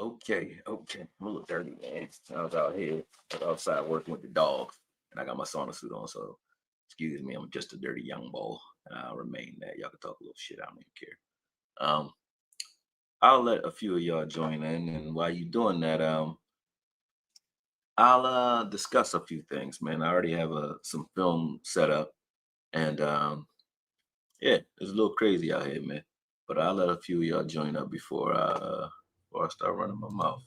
Okay. I'm a little dirty, man. I was out here, I was outside working with the dogs, and I got my sauna suit on. So, excuse me, I'm just a dirty young boy, and I'll remain that. Y'all can talk a little shit. I don't even care. I'll let a few of y'all join in, and while you doing that, I'll discuss a few things, man. I already have some film set up, and yeah, it's a little crazy out here, man. But I'll let a few of y'all join up before I start running my mouth.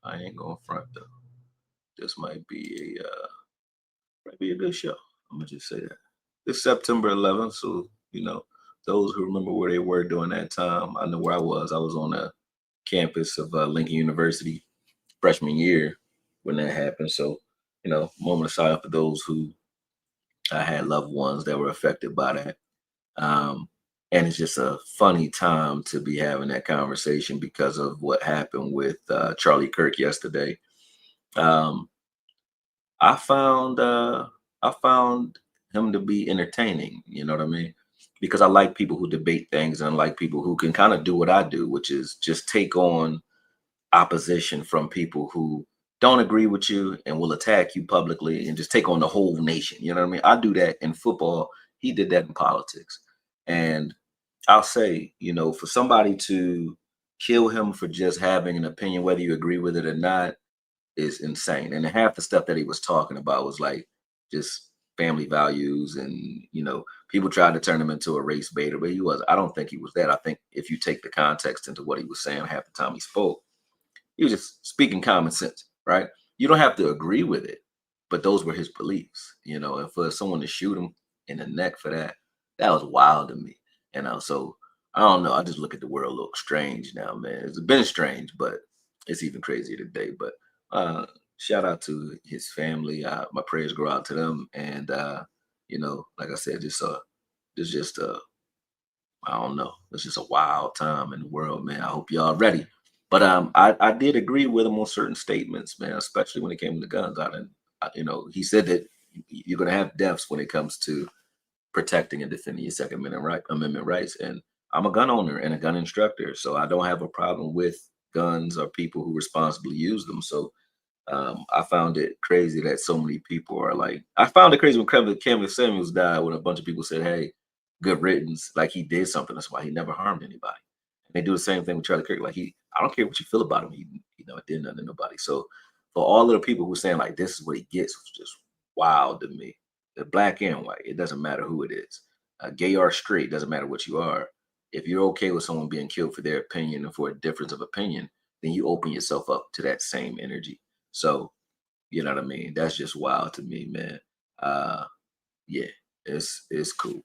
I ain't going front though. This might be a good show. I'm gonna just say that. It's September 11th, so those who remember where they were during that time, I know where I was. I was on a campus of Lincoln University freshman year when that happened. So, moment of silence for those who had loved ones that were affected by that. Um, and it's just a funny time to be having that conversation because of what happened with Charlie Kirk yesterday. Um, I found I found him to be entertaining. You know what I mean? Because I like people who debate things, and I like people who can kind of do what I do, which is just take on opposition from people who don't agree with you and will attack you publicly and just take on the whole nation. You know what I mean? I do that in football. He did that in politics. And I'll say, for somebody to kill him for just having an opinion, whether you agree with it or not, is insane. And half the stuff that he was talking about was like just family values, and people tried to turn him into a race baiter, but he was. I don't think he was that. I think if you take the context into what he was saying half the time he spoke, he was just speaking common sense, right? You don't have to agree with it, but those were his beliefs, and for someone to shoot him in the neck for that, that was wild to me. So I don't know. I just look at the world a little strange now, man. It's been strange, but it's even crazier today. But shout out to his family. My prayers go out to them. And like I said, just I don't know. It's just a wild time in the world, man. I hope y'all ready. But I did agree with him on certain statements, man, especially when it came to guns. He said that you're gonna have deaths when it comes to protecting and defending your Amendment rights. And I'm a gun owner and a gun instructor, so I don't have a problem with guns or people who responsibly use them. So I found it crazy that so many people are like. I found it crazy when Kevin Samuels died, when a bunch of people said, "Hey, good riddance," like he did something. That's why he never harmed anybody. And they do the same thing with Charlie Kirk. Like I don't care what you feel about him. He never did nothing to nobody. So for all of the people who are saying like this is what he gets, was just wild to me. The black and white, it doesn't matter who it is. Gay or straight, doesn't matter what you are. If you're okay with someone being killed for their opinion and for a difference of opinion, then you open yourself up to that same energy. So, you know what I mean? That's just wild to me, man. Uh, yeah, it's cool.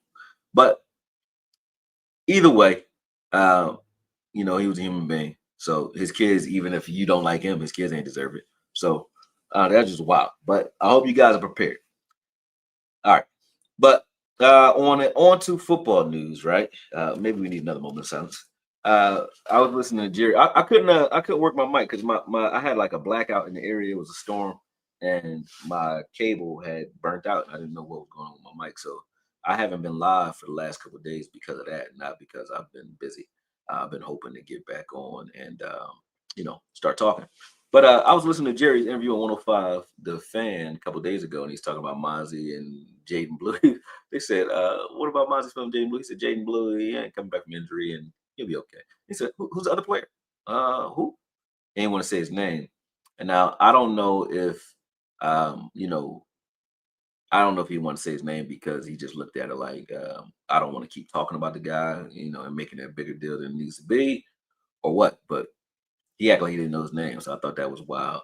But either way, uh, he was a human being. So his kids, even if you don't like him, his kids ain't deserve it. So that's just wild. But I hope you guys are prepared. All right. But on to football news, right? Maybe we need another moment of silence. I was listening to Jerry. I couldn't work my mic because my I had like a blackout in the area. It was a storm, and my cable had burnt out. I didn't know what was going on with my mic, so I haven't been live for the last couple of days because of that, not because I've been busy. I've been hoping to get back on and start talking. But I was listening to Jerry's interview on 105, The Fan, a couple of days ago, and he's talking about Mozzie and Jaden Blue. They said, "What about Mozzie from Jaden Blue?" He said, "Jaden Blue, he ain't coming back from injury, and he'll be okay." He said, "Who's the other player? Who?" He didn't want to say his name. And now I don't know if, um, you know, I don't know if he wanted to say his name because he just looked at it like, I don't want to keep talking about the guy, and making it a bigger deal than it needs to be, or what. But he acted like he didn't know his name, so I thought that was wild.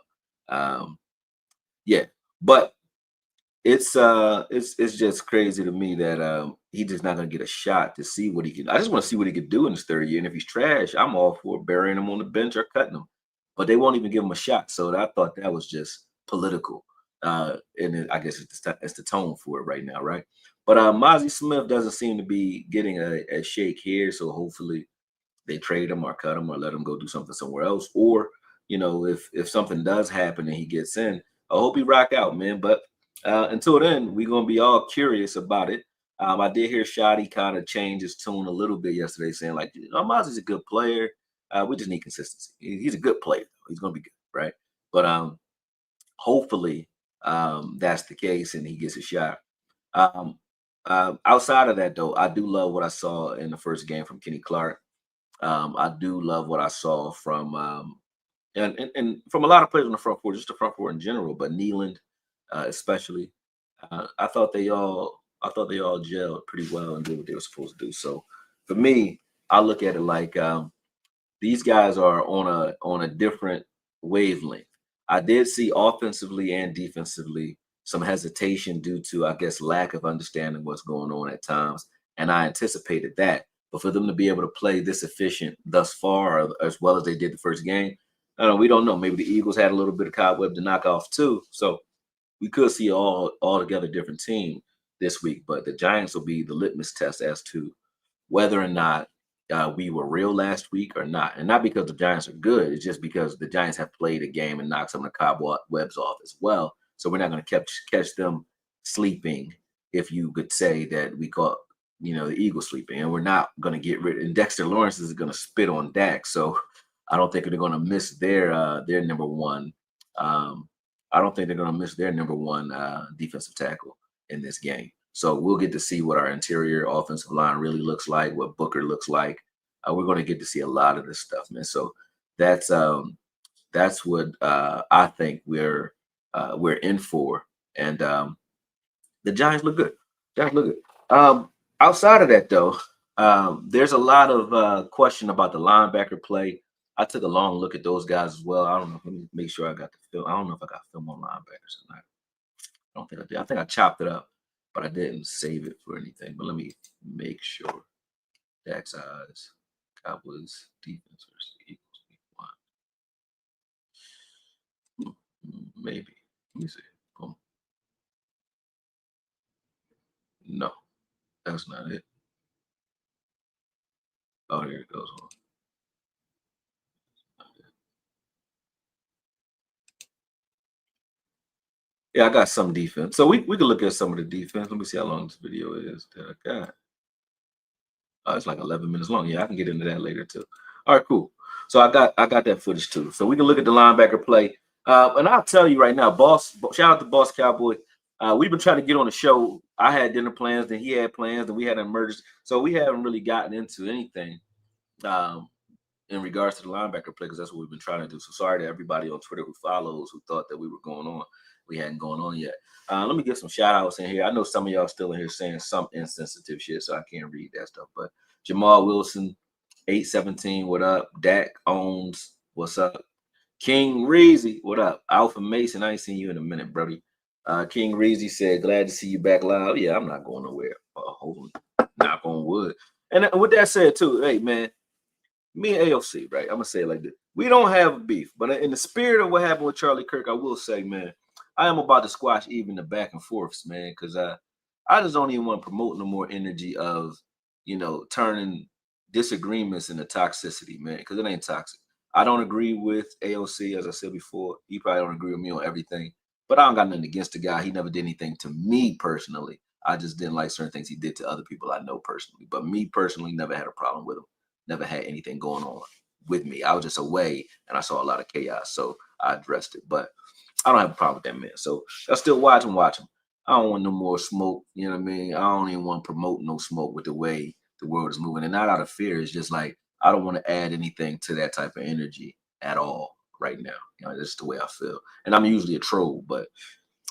Um, yeah, but it's just crazy to me that he's just not gonna get a shot to see what he can. I just want to see what he could do in his third year, and if he's trash, I'm all for burying him on the bench or cutting him. But they won't even give him a shot, so I thought that was just political. I guess it's the tone for it right now, right? But Mazi Smith doesn't seem to be getting a shake here, so hopefully they trade him or cut him or let him go do something somewhere else. Or, if something does happen and he gets in, I hope he rock out, man. But until then, we're gonna be all curious about it. I did hear Shotty kind of change his tune a little bit yesterday, saying like, Mozzie's a good player. We just need consistency. He's a good player. He's going to be good, right? But hopefully that's the case and he gets a shot. Um, Outside of that, though, I do love what I saw in the first game from Kenny Clark. I do love what I saw from and from a lot of players on the front four, just the front four in general, but Nealand especially. I thought they all gelled pretty well and did what they were supposed to do. So for me, I look at it like these guys are on a different wavelength. I did see offensively and defensively some hesitation due to, I guess, lack of understanding what's going on at times, and I anticipated that. But for them to be able to play this efficient thus far, as well as they did the first game, I don't know, we don't know. Maybe the Eagles had a little bit of cobweb to knock off too, so we could see all altogether different team this week. But the Giants will be the litmus test as to whether or not we were real last week or not. And not because the Giants are good, it's just because the Giants have played a game and knocked some of the cobwebs off as well. So we're not going to catch them sleeping, if you could say that we caught, the Eagles sleeping. And we're not going to get rid. And Dexter Lawrence is going to spit on Dak. So I don't think they're going to miss their number one. I don't think they're going to miss their number one defensive tackle in this game. So we'll get to see what our interior offensive line really looks like, what Booker looks like. We're going to get to see a lot of this stuff, man. So that's what I think we're in for. And the Giants look good. Giants look good. Outside of that, though, there's a lot of question about the linebacker play. I took a long look at those guys as well. I don't know. Let me make sure I got the film. I don't know if I got film on linebackers or not. I don't think I did. I think I chopped it up, but I didn't save it for anything. But let me make sure. Dak's eyes, Cowboys defense versus Eagles week one. Maybe. Let me see. Boom. No, that's not it. Oh, here it goes. Yeah, I got some defense. So we can look at some of the defense. Let me see how long this video is that I got. It's like 11 minutes long. Yeah, I can get into that later too. All right, cool. So I got that footage too. So we can look at the linebacker play. And I'll tell you right now, shout out to Boss Cowboy. We've been trying to get on the show. I had dinner plans, then he had plans, and we had an emergency. So we haven't really gotten into anything in regards to the linebacker play because that's what we've been trying to do. So sorry to everybody on Twitter who follows who thought that we were going on. We hadn't gone on yet. Let me get some shout outs in here. I know some of y'all still in here saying some insensitive shit, so I can't read that stuff. But Jamal Wilson, 817, what up? Dak owns, what's up? King Reezy, what up? Alpha Mason, I ain't seen you in a minute, Brody. King Reezy said, glad to see you back live. Yeah, I'm not going nowhere. Hopefully, knock on wood. And with that said, too, hey, man, me and AOC, right? I'm going to say it like this. We don't have beef, but in the spirit of what happened with Charlie Kirk, I will say, man, I am about to squash even the back and forths, man, because I just don't even want to promote no more energy of, turning disagreements into toxicity, man, because it ain't toxic. I don't agree with AOC, as I said before. He probably don't agree with me on everything, but I don't got nothing against the guy. He never did anything to me personally. I just didn't like certain things he did to other people I know personally. But me personally, never had a problem with him. Never had anything going on with me. I was just away and I saw a lot of chaos, so I addressed it. But I don't have a problem with that man. So I still watch him. I don't want no more smoke. You know what I mean? I don't even want to promote no smoke with the way the world is moving. And not out of fear. It's just like I don't want to add anything to that type of energy at all right now. That's the way I feel. And I'm usually a troll, but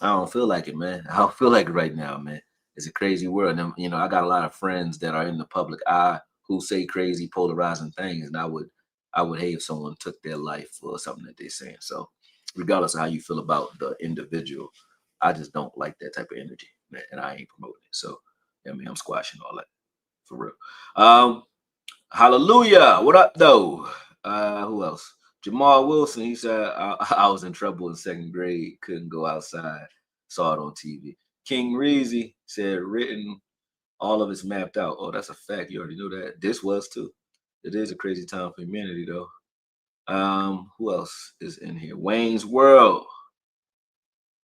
I don't feel like it, man. I don't feel like it right now, man. It's a crazy world. And, I got a lot of friends that are in the public eye who say crazy, polarizing things. And I would hate if someone took their life for something that they're saying. So regardless of how you feel about the individual, I just don't like that type of energy, man, and I ain't promoting it. So, I'm squashing all that for real. Hallelujah. What up, though? Who else? Jamal Wilson. He said I was in trouble in second grade, couldn't go outside. Saw it on TV. King Reezy said written, all of it's mapped out. Oh, that's a fact. You already knew that. This was too. It is a crazy time for humanity, though. Who else is in here? Wayne's World.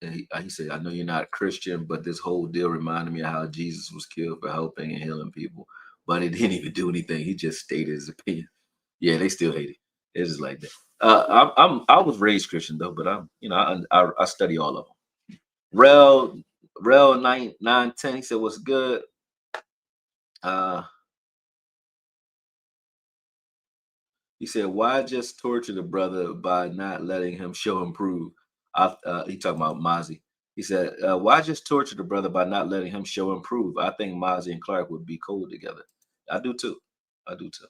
And he said, I know you're not a Christian, but this whole deal reminded me of how Jesus was killed for helping and healing people. But he didn't even do anything. He just stated his opinion. Yeah, they still hate it. It's just like that. I was raised Christian though, but I study all of them. Rel 910. He said, "What's good?" Uh, he said, "Why just torture the brother by not letting him show and prove?" He talking about Mazi. He said, "Why just torture the brother by not letting him show and prove?" I think Mazi and Clark would be cool together. I do too. I do too.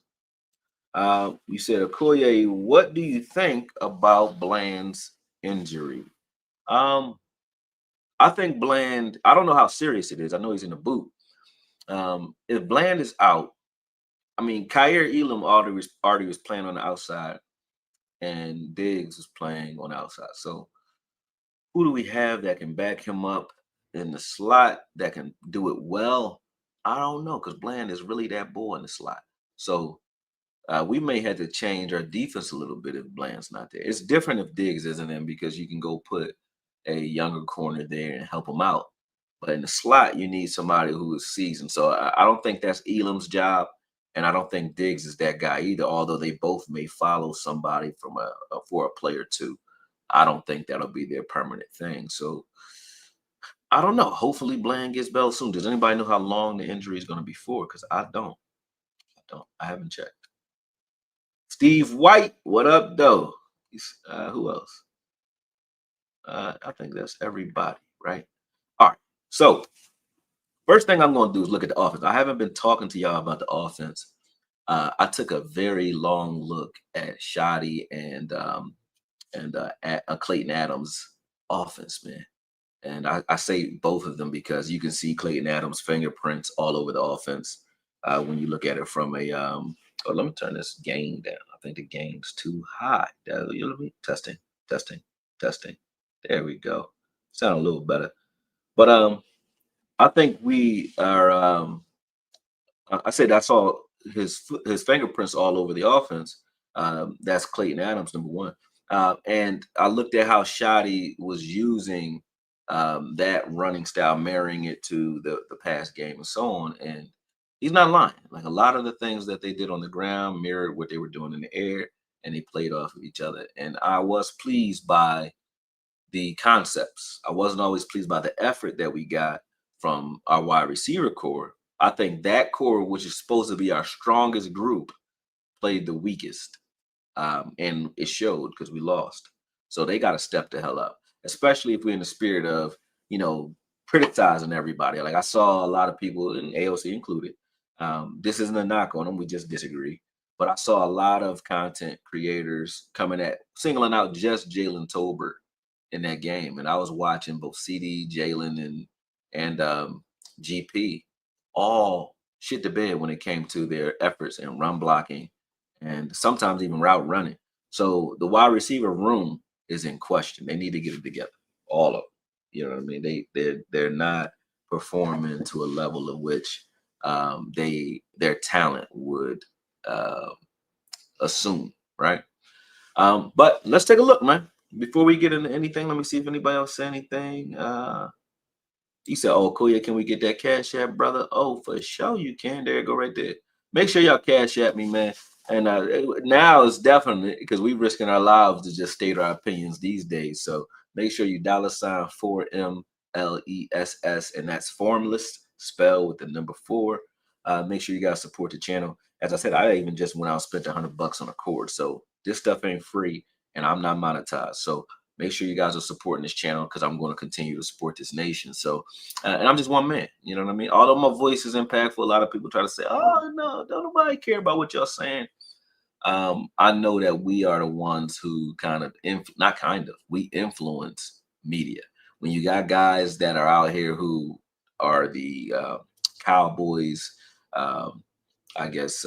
You said, Akoye, what do you think about Bland's injury? Um, I think Bland, I don't know how serious it is. I know he's in the boot. If Bland is out, I mean, Kyer Elam already was playing on the outside, and Diggs was playing on the outside. So who do we have that can back him up in the slot that can do it well? I don't know, because Bland is really that boy in the slot. So we may have to change our defense a little bit if Bland's not there. It's different if Diggs isn't in because you can go put a younger corner there and help him out. But in the slot, you need somebody who is seasoned. So I don't think that's Elam's job, and I don't think Diggs is that guy either. Although they both may follow somebody from for a player too. I don't think that'll be their permanent thing. So I don't know. Hopefully, Bland gets back soon. Does anybody know how long the injury is going to be for? Because I don't. I don't. I haven't checked. Steve White, what up, though? Who else? I think that's everybody, right? All right. So, first thing I'm going to do is look at the offense. I haven't been talking to y'all about the offense. I took a very long look at Shoddy and at Clayton Adams' offense, man. And I say both of them because you can see Clayton Adams' fingerprints all over the offense when you look at it from a. Let me turn this gain down. I think the gain's too high. Testing, testing, testing. There we go. Sound a little better. But I think we are. I said I saw his fingerprints all over the offense. That's Clayton Adams, number one. And I looked at how Shoddy was using that running style, marrying it to the pass game and so on. And he's not lying. Like a lot of the things that they did on the ground mirrored what they were doing in the air, and they played off of each other. And I was pleased by the concepts. I wasn't always pleased by the effort that we got from our wide receiver core. I think that core, which is supposed to be our strongest group, played the weakest. And it showed because we lost. So they got to step the hell up, especially if we're in the spirit of, criticizing everybody. Like I saw a lot of people, and AOC included. This isn't a knock on them. We just disagree. But I saw a lot of content creators coming at singling out just Jalen Tolbert in that game. And I was watching both CD, Jalen, and GP all shit the bed when it came to their efforts in run blocking and sometimes even route running. So the wide receiver room is in question. They need to get it together, all of them. You know what I mean? They're not performing to a level of which their talent would uh, assume, right? But let's take a look, man. Before we get into anything, let me see if anybody else said anything. He said, "Oh, Kuya, can we get that cash app, brother?" Oh, for sure you can. There you go, right there. Make sure y'all cash app me, man. And now it's definitely because we're risking our lives to just state our opinions these days. So make sure you $ 4MLESS, and that's formless, spell with the number 4. Make sure you guys support the channel. As I said, I even just went out and spent $100 on a cord. So this stuff ain't free, and I'm not monetized. So make sure you guys are supporting this channel because I'm going to continue to support this nation. So, and I'm just one man. You know what I mean? Although my voice is impactful, a lot of people try to say, "Oh no, don't nobody care about what y'all saying." I know that we are the ones who we influence media. When you got guys that are out here who are the Cowboys, um, I guess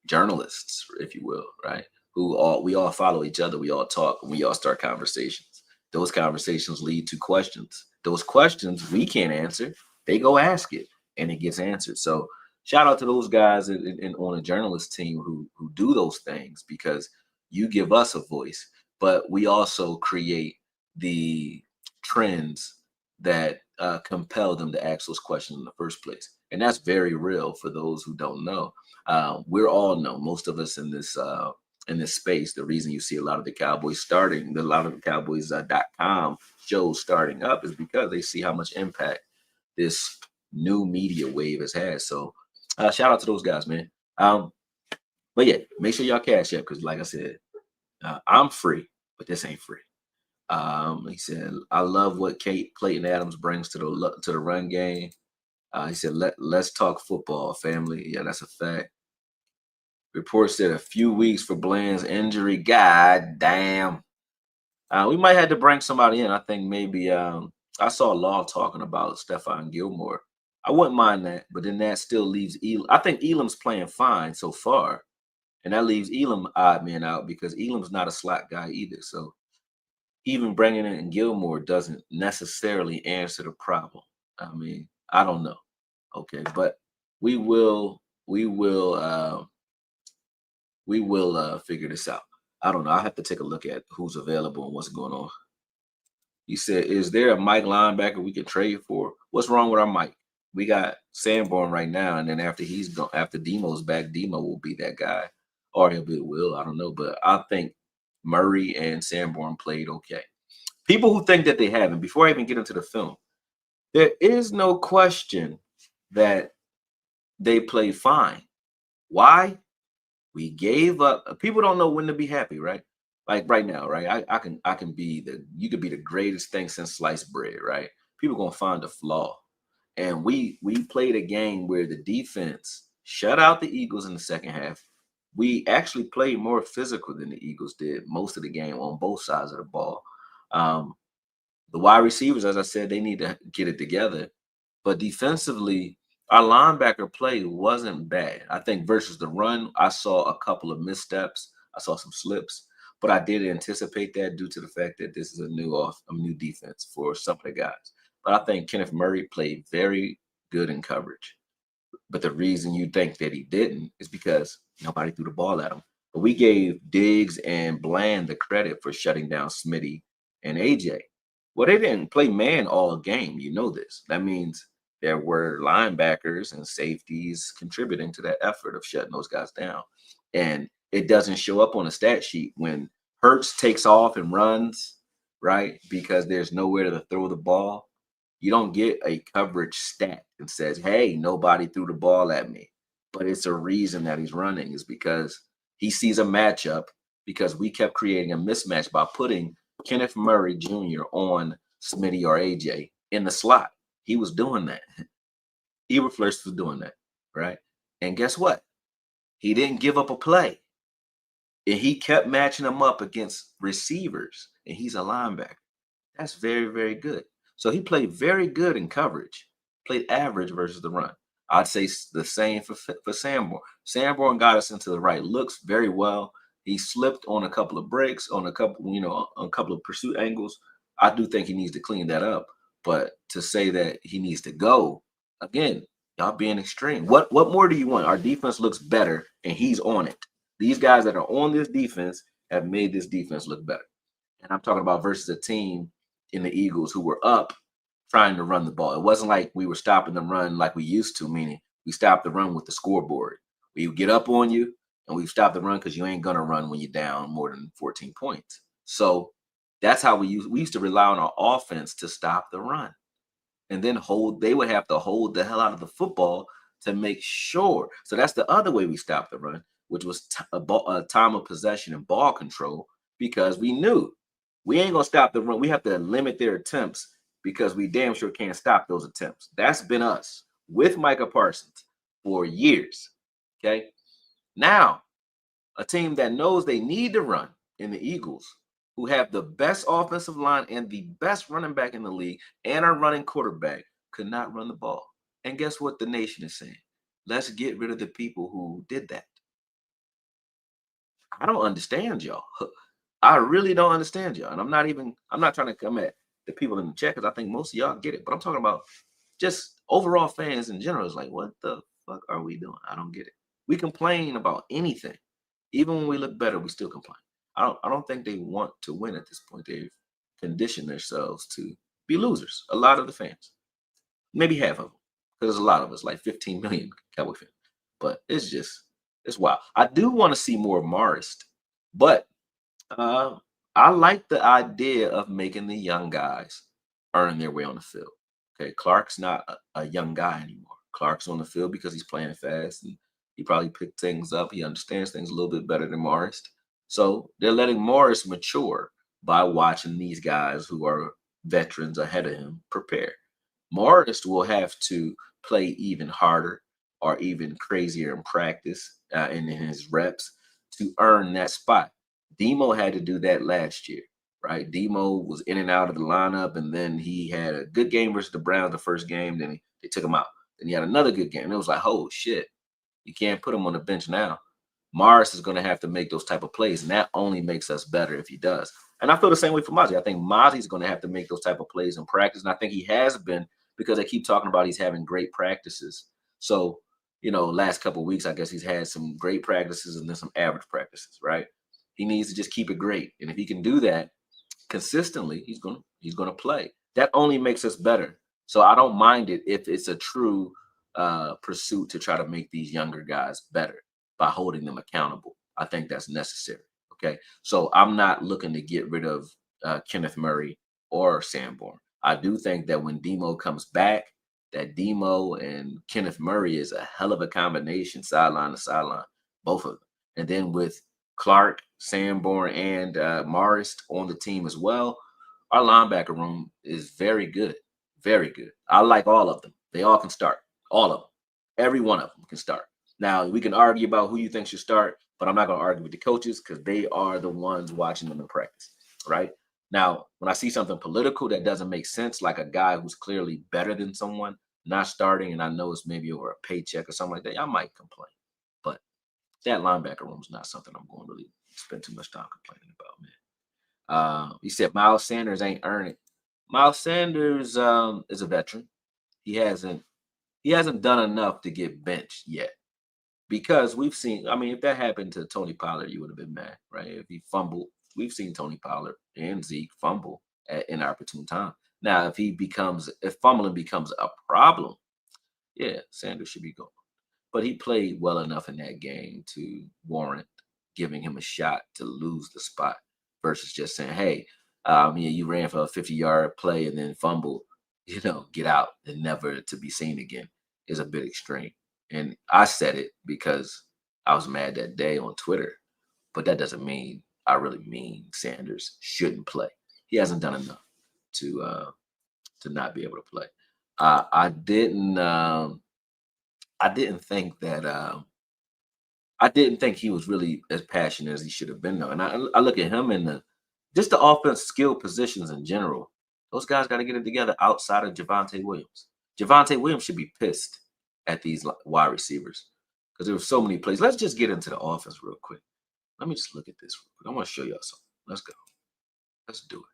journalists, if you will, right? We all follow each other. We all talk. And we all start conversations. Those conversations lead to questions. Those questions we can't answer. They go ask it, and it gets answered. So shout out to those guys on a journalist team who do those things because you give us a voice, but we also create the trends that compel them to ask those questions in the first place. And that's very real for those who don't know. We're all know, most of us in this in this space. The reason you see a lot of the Cowboys starting, a lot of the Cowboys.com shows starting up is because they see how much impact this new media wave has had. So shout out to those guys, man. But yeah, make sure y'all cash up because, like I said, I'm free, but this ain't free. He said, I love what Clayton Adams brings to the run game. He said, let's talk football, family. Yeah, that's a fact. Reports said a few weeks for Bland's injury. God damn. We might have to bring somebody in. I think maybe I saw Law talking about Stephon Gilmore. I wouldn't mind that, but then that still leaves Elam. I think Elam's playing fine so far. And that leaves Elam odd man out because Elam's not a slot guy either. So even bringing in Gilmore doesn't necessarily answer the problem. I mean, I don't know. Okay, but we will figure this out. I don't know. I have to take a look at who's available and what's going on. He said, "Is there a Mike linebacker we can trade for? What's wrong with our Mike? We got Sanborn right now, and then after he's gone, after Demo's back, Demo will be that guy, or he'll be Will. I don't know, but I think Murray and Sanborn played okay. People who think that they haven't, before I even get into the film, there is no question that they played fine. Why? We gave up. People don't know when to be happy, right? Like right now, right? I can be you could be the greatest thing since sliced bread, right? People gonna find a flaw. And we played a game where the defense shut out the Eagles in the second half. We actually played more physical than the Eagles did most of the game on both sides of the ball. The wide receivers, as I said, they need to get it together. But defensively, our linebacker play wasn't bad. I think versus the run, I saw a couple of missteps. I saw some slips, but I did anticipate that due to the fact that this is a new defense for some of the guys. But I think Kenneth Murray played very good in coverage. But the reason you think that he didn't is because nobody threw the ball at him. But we gave Diggs and Bland the credit for shutting down Smitty and AJ. Well, they didn't play man all game. You know this. That means there were linebackers and safeties contributing to that effort of shutting those guys down. And it doesn't show up on a stat sheet when Hurts takes off and runs, right? Because there's nowhere to throw the ball. You don't get a coverage stat that says, hey, nobody threw the ball at me. But it's a reason that he's running is because he sees a matchup because we kept creating a mismatch by putting Kenneth Murray Jr. on Smitty or AJ in the slot. He was doing that. Eberflus was doing that, right? And guess what? He didn't give up a play. And he kept matching them up against receivers, and he's a linebacker. That's very, very good. So he played very good in coverage, played average versus the run. I'd say the same for Sanborn. Sanborn got us into the right looks very well. He slipped on a couple of breaks, on a couple of pursuit angles. I do think he needs to clean that up. But to say that he needs to go, again, y'all being extreme. What more do you want? Our defense looks better, and he's on it. These guys that are on this defense have made this defense look better. And I'm talking about versus a team in the Eagles who were up trying to run the ball. It wasn't like we were stopping the run like we used to, meaning we stopped the run with the scoreboard. We get up on you, and we stop the run because you ain't going to run when you're down more than 14 points. So that's how we used to rely on our offense to stop the run. And then they would have to hold the hell out of the football to make sure. So that's the other way we stopped the run, which was a time of possession and ball control, because we knew we ain't going to stop the run. We have to limit their attempts because we damn sure can't stop those attempts. That's been us with Micah Parsons for years. Okay. Now, a team that knows they need to run in the Eagles, who have the best offensive line and the best running back in the league and our running quarterback, could not run the ball. And guess what the nation is saying? Let's get rid of the people who did that. I don't understand y'all. I really don't understand y'all. And I'm not trying to come at the people in the chat because I think most of y'all get it. But I'm talking about just overall fans in general. It's like, what the fuck are we doing? I don't get it. We complain about anything. Even when we look better, we still complain. I don't think they want to win at this point. They've conditioned themselves to be losers. A lot of the fans. Maybe half of them. Because there's a lot of us, like 15 million Cowboy fans. But it's wild. I do want to see more Marist But I like the idea of making the young guys earn their way on the field. Okay, Clark's not a young guy anymore. Clark's on the field because he's playing fast and he probably picked things up. He understands things a little bit better than Morris. So they're letting Morris mature by watching these guys who are veterans ahead of him prepare. Morris will have to play even harder or even crazier in practice and in his reps to earn that spot. Demo had to do that last year, right? Demo was in and out of the lineup, and then he had a good game versus the Browns the first game. Then they took him out. Then he had another good game. And it was like, oh shit, you can't put him on the bench now. Morris is going to have to make those type of plays, and that only makes us better if he does. And I feel the same way for Mazi. I think Mazi's going to have to make those type of plays in practice, and I think he has been because they keep talking about he's having great practices. So, last couple of weeks, I guess he's had some great practices and then some average practices, right? He needs to just keep it great, and if he can do that consistently, he's gonna play. That only makes us better. So I don't mind it if it's a true pursuit to try to make these younger guys better by holding them accountable. I think that's necessary. Okay, so I'm not looking to get rid of Kenneth Murray or Sanborn. I do think that when Demo comes back, that Demo and Kenneth Murray is a hell of a combination, sideline to sideline, both of them. And then with Clark, Sanborn, and Morris on the team as well, our linebacker room is very good. Very good. I like all of them. They all can start. All of them. Every one of them can start. Now, we can argue about who you think should start, but I'm not going to argue with the coaches because they are the ones watching them in practice, right? Now, when I see something political that doesn't make sense, like a guy who's clearly better than someone not starting, and I know it's maybe over a paycheck or something like that, I might complain. But that linebacker room is not something I'm going to really spend too much time complaining about, man. He said Miles Sanders ain't earned it. Miles Sanders is a veteran. He hasn't done enough to get benched yet because we've seen. I mean, if that happened to Tony Pollard, you would have been mad, right? If he fumbled, we've seen Tony Pollard and Zeke fumble at inopportune time. Now, if fumbling becomes a problem, yeah, Sanders should be gone. But he played well enough in that game to warrant giving him a shot to lose the spot versus just saying, hey, you ran for a 50-yard play and then fumble, get out and never to be seen again is a bit extreme. And I said it because I was mad that day on Twitter, but that doesn't mean I really mean Sanders shouldn't play. He hasn't done enough to not be able to play. I didn't think that I didn't think he was really as passionate as he should have been though. And I look at him and just the offense skill positions in general. Those guys got to get it together outside of Javonte Williams. Javonte Williams should be pissed at these wide receivers because there were so many plays. Let's just get into the offense real quick. Let me just look at this real quick. I want to show y'all something. Let's go. Let's do it.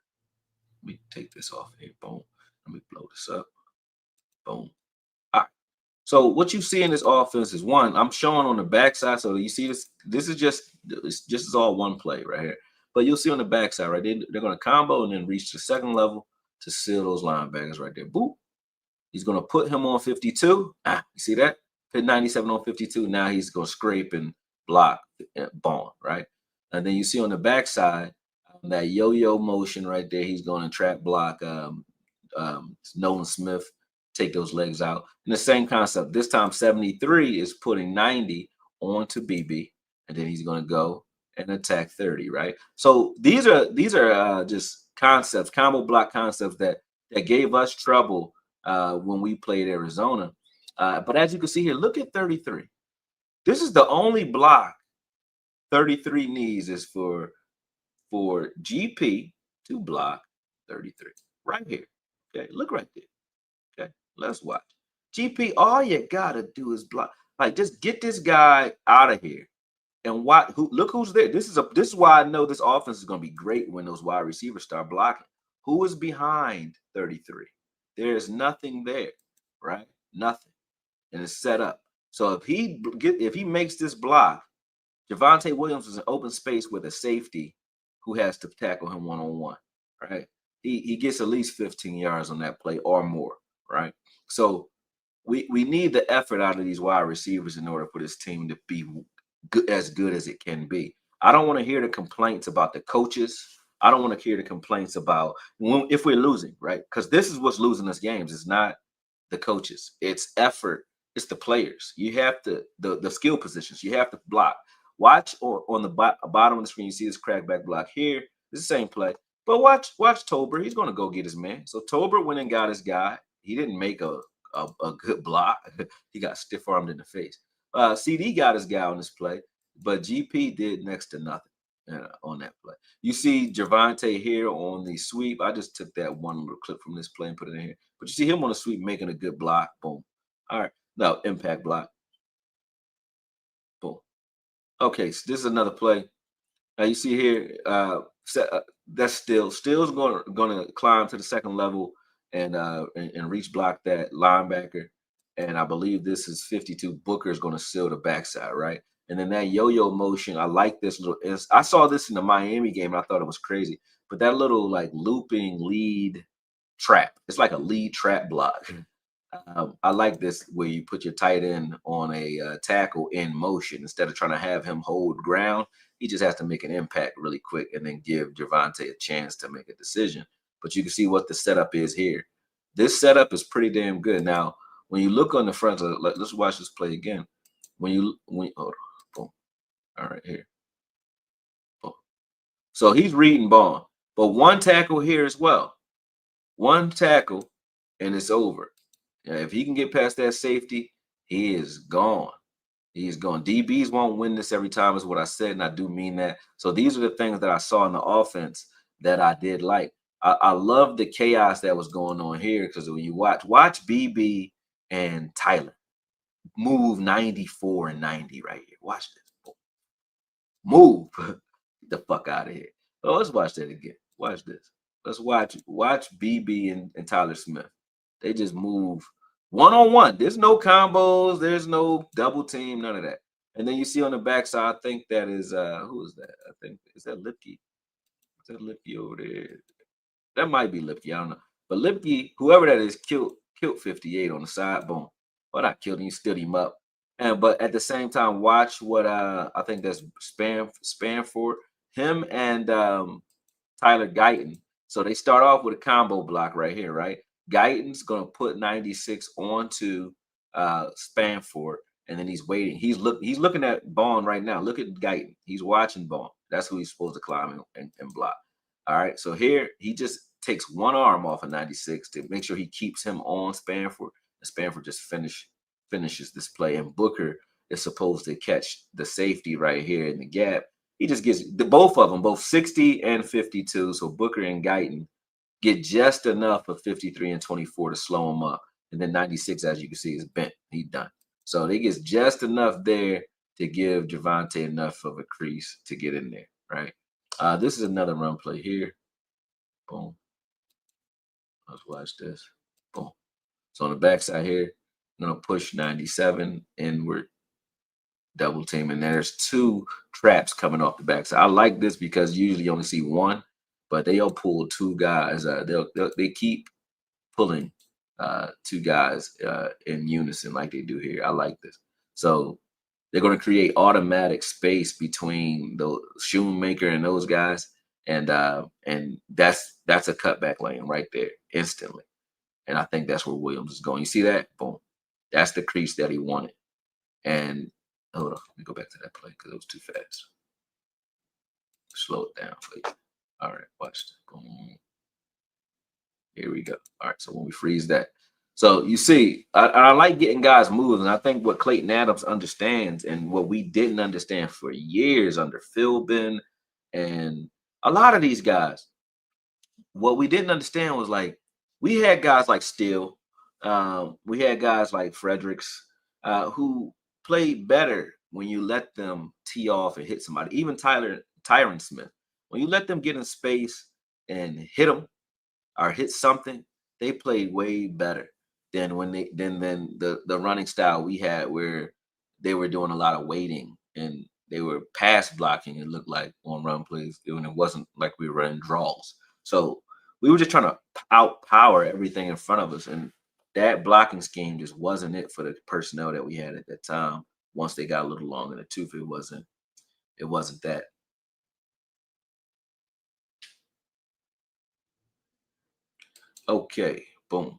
Let me take this off here. Boom. Let me blow this up. Boom. All right. So what you see in this offense is one, I'm showing on the backside. So you see this, it's just all one play right here. But you'll see on the backside, right? They're going to combo and then reach the second level to seal those linebackers right there. Boop. He's going to put him on 52. You see that? Put 97 on 52. Now he's going to scrape and block Bond, right? And then you see on the backside, that yo-yo motion right there. He's going to trap block Nolan Smith, take those legs out. And the same concept. This time 73 is putting 90 onto BB, and then he's going to go and attack 30, right? So these are just concepts, combo block concepts that gave us trouble when we played Arizona. But as you can see here, look at 33. This is the only block 33 needs is for GP to block 33 right here. Okay, look right there. Okay, let's watch. GP, all you gotta do is block. Like, just get this guy out of here. And look who's there. This is why I know this offense is gonna be great when those wide receivers start blocking. Who is behind 33? There's nothing there, right? Nothing. And it's set up. So if he makes this block, Javonte Williams is in open space with a safety who has to tackle him one-on-one, right? He gets at least 15 yards on that play or more, right? So we need the effort out of these wide receivers in order for this team to be good as it can be. I don't want to hear the complaints about the coaches. I don't want to hear the complaints about if we're losing, right? Because this is what's losing us games. It's not the coaches. It's effort. It's the players. You have to the skill positions. You have to block. Watch on the bottom of the screen. You see this crackback block here. It's the same play. But watch Tober. He's going to go get his man. So Tober went and got his guy. He didn't make a good block. He got stiff armed in the face. CD got his guy on this play, but GP did next to nothing on that play. You see Javonte here on the sweep. I just took that one little clip from this play and put it in here. But you see him on the sweep making a good block. Boom. All right. Now impact block. Boom. Okay, so this is another play. Now you see here, that's Still's going to climb to the second level and reach block that linebacker. And I believe this is 52. Booker is going to seal the backside, right? And then that yo-yo motion, I like this little. I saw this in the Miami game, and I thought it was crazy. But that little like looping lead trap, it's like a lead trap block. I like this where you put your tight end on a tackle in motion instead of trying to have him hold ground. He just has to make an impact really quick and then give Javonte a chance to make a decision. But you can see what the setup is here. This setup is pretty damn good. Now, when you look on the front, let's watch this play again. Hold on, boom. All right, here. Boom. So he's reading ball, but one tackle here as well. One tackle, and it's over. If he can get past that safety, he is gone. He's gone. DBs won't win this every time, is what I said, and I do mean that. So these are the things that I saw in the offense that I did like. I love the chaos that was going on here because when you watch BB and Tyler move 94 and 90 right here. Watch this. Move the fuck out of here. Oh, let's watch that again. Watch this. Let's watch BB and Tyler Smith. They just move one-on-one. There's no combos. There's no double team. None of that. And then you see on the backside, I think that is who is that? I think is that Lipke. Is that Lipke over there? That might be Lipke. I don't know. But Lipke, whoever that is, killed 58 on the side. Boom. Well, not killed him. He stood him up. But at the same time, watch what I think that's Spanford. Him and Tyler Guyton. So they start off with a combo block right here, right? Guyton's going to put 96 onto Spanford, and then he's waiting. He's looking at Bond right now. Look at Guyton. He's watching Bond. That's who he's supposed to climb and block. All right. So here he just takes one arm off of 96 to make sure he keeps him on Spanford. And Spanford just finishes this play. And Booker is supposed to catch the safety right here in the gap. He just gets both of them, both 60 and 52. So Booker and Guyton get just enough of 53 and 24 to slow him up. And then 96, as you can see, is bent. He's done. So they get just enough there to give Javonte enough of a crease to get in there, right? This is another run play here. Boom. Let's watch this. Boom. So on the backside here, I'm going to push 97 inward, double team. And there's two traps coming off the backside. I like this because usually you only see one, but they'll pull two guys. They keep pulling two guys in unison like they do here. I like this. So they're going to create automatic space between the Shoemaker and those guys, and that's a cutback lane right there instantly. And I think that's where Williams is going. You see that? Boom. That's the crease that he wanted. And hold on, let me go back to that play because it was too fast. Slow it down, please. All right, watch this. Boom. Here we go. All right, so when we freeze that. So you see, I like getting guys moving. I think what Clayton Adams understands and what we didn't understand for years under Philbin and a lot of these guys, what we didn't understand was like we had guys like Steele, we had guys like Fredericks who played better when you let them tee off and hit somebody. Even Tyron Smith, when you let them get in space and hit them or hit something, they played way better than when than the running style we had where they were doing a lot of waiting and they were pass blocking. It looked like on run plays, and it wasn't like we were running draws. So we were just trying to outpower everything in front of us, and that blocking scheme just wasn't it for the personnel that we had at that time. Once they got a little long in the tooth, it wasn't that. Okay, boom,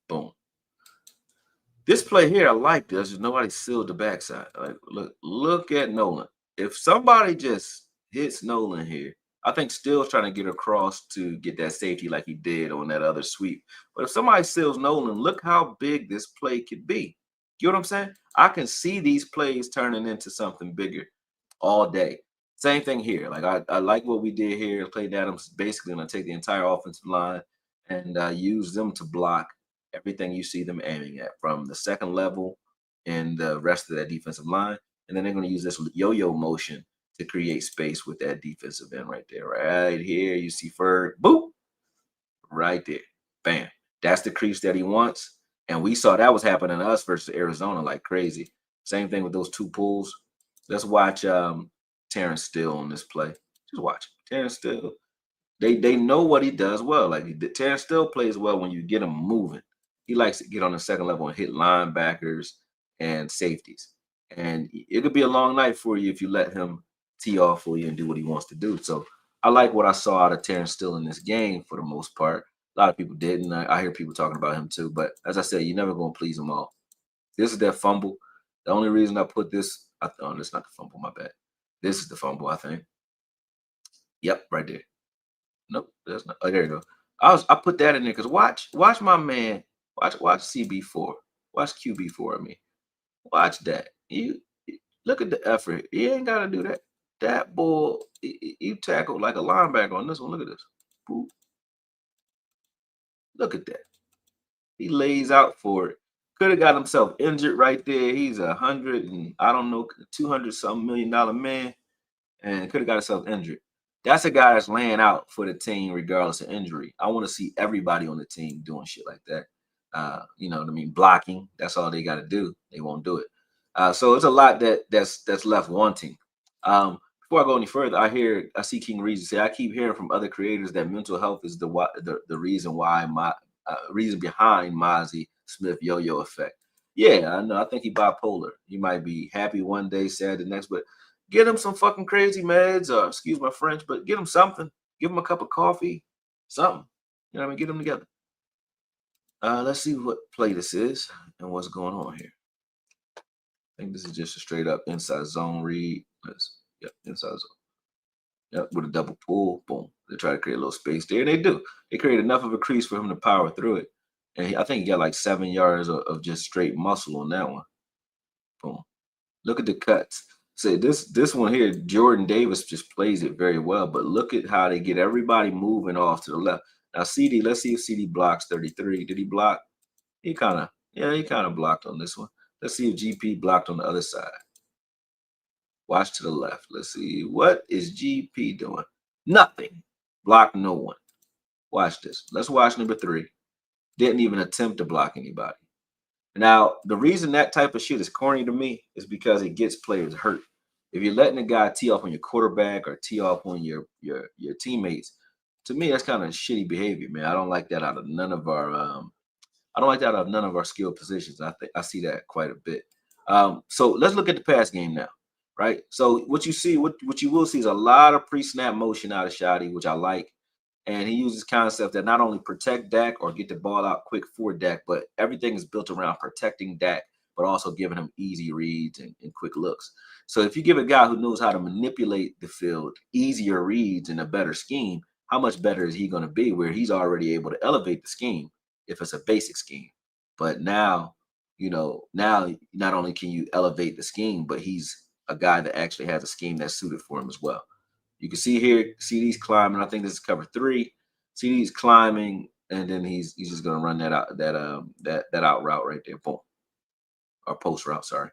boom. This play here, I like this. Just nobody sealed the backside. Like, look at Nolan. If somebody just hits Nolan here, I think Still's trying to get across to get that safety like he did on that other sweep. But if somebody seals Nolan, look how big this play could be. You know what I'm saying? I can see these plays turning into something bigger all day. Same thing here. Like I like what we did here. Clayton Adams basically going to take the entire offensive line and use them to block everything you see them aiming at from the second level and the rest of that defensive line. And then they're going to use this yo-yo motion to create space with that defensive end right there. Right here, you see Ferg, boop, right there. Bam. That's the crease that he wants. And we saw that was happening to us versus Arizona like crazy. Same thing with those two pulls. Let's watch Terrence Steele on this play. Just watch. Terrence Steele. They know what he does well. Like Terrence Steele plays well when you get him moving. He likes to get on the second level and hit linebackers and safeties. And it could be a long night for you if you let him tee off for you and do what he wants to do. So I like what I saw out of Terrence Steele in this game for the most part. A lot of people didn't. I hear people talking about him too. But as I said, you're never going to please them all. This is that fumble. The only reason I put this, oh, that's not the fumble, my bad. This is the fumble, I think. Yep, right there. Nope, that's not. Oh, there you go. I put that in there because watch my man. Watch CB4. Watch QB4. I mean, watch that. You look at the effort. He ain't got to do that. That bull, you tackled like a linebacker on this one. Look at this. Boop. Look at that. He lays out for it. Could have got himself injured right there. He's 100 and I don't know, 200 something $1 million man, and could have got himself injured. That's a guy that's laying out for the team regardless of injury. I want to see everybody on the team doing shit like that. You know what I mean? Blocking. That's all they got to do. They won't do it. So it's a lot that's left wanting. Before I go any further, I see King Reezy say I keep hearing from other creators that mental health is the reason why my reason behind Mazi Smith yo-yo effect. Yeah, I know. I think he bipolar. He might be happy one day, sad the next, but get him some fucking crazy meds, or excuse my French, but get him something. Give him a cup of coffee, something. You know what I mean? Get them together. Let's see what play this is and what's going on here. I think this is just a straight up inside zone read. Yep, inside zone. Yep, with a double pull, boom. They try to create a little space there, and they do. They create enough of a crease for him to power through it. And I think he got like 7 yards of just straight muscle on that one. Boom. Look at the cuts. Say this one here, Jordan Davis just plays it very well, but look at how they get everybody moving off to the left. Now CD, let's see if CD blocks 33. Did he block? He kind of blocked on this one. Let's see if GP blocked on the other side. Watch to the left. Let's see. What is GP doing? Nothing. Block no one. Watch this. Let's watch number 3. Didn't even attempt to block anybody. Now, the reason that type of shit is corny to me is because it gets players hurt. If you're letting a guy tee off on your quarterback or tee off on your teammates, to me that's kind of shitty behavior, man. I don't like that out of none of our skill positions. I think I see that quite a bit. So let's look at the pass game now, right? So what you will see is a lot of pre-snap motion out of Shotty, which I like. And he uses concepts that not only protect Dak or get the ball out quick for Dak, but everything is built around protecting Dak, but also giving him easy reads and quick looks. So if you give a guy who knows how to manipulate the field, easier reads and a better scheme, how much better is he going to be where he's already able to elevate the scheme if it's a basic scheme? But now, now not only can you elevate the scheme, but he's a guy that actually has a scheme that's suited for him as well. You can see here, CD's climbing. I think this is cover 3. CD's climbing, and then he's just gonna run that out route right there, boom, or post route. Sorry.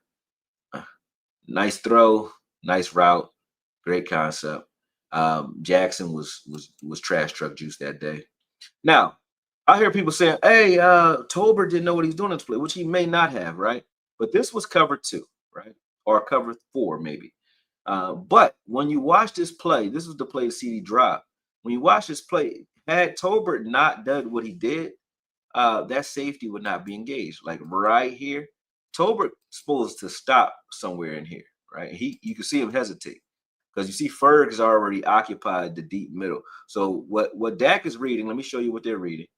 Nice throw, nice route, great concept. Jackson was trash truck juice that day. Now, I hear people saying, "Hey, Tolbert didn't know what he's doing in this play," which he may not have, right? But this was cover 2, right, or cover 4 maybe. But when you watch this play, this was the play CD dropped. When you watch this play, had Tolbert not done what he did, that safety would not be engaged. Like right here, Tolbert's supposed to stop somewhere in here, right? You can see him hesitate because you see Ferg has already occupied the deep middle. So what Dak is reading, let me show you what they're reading,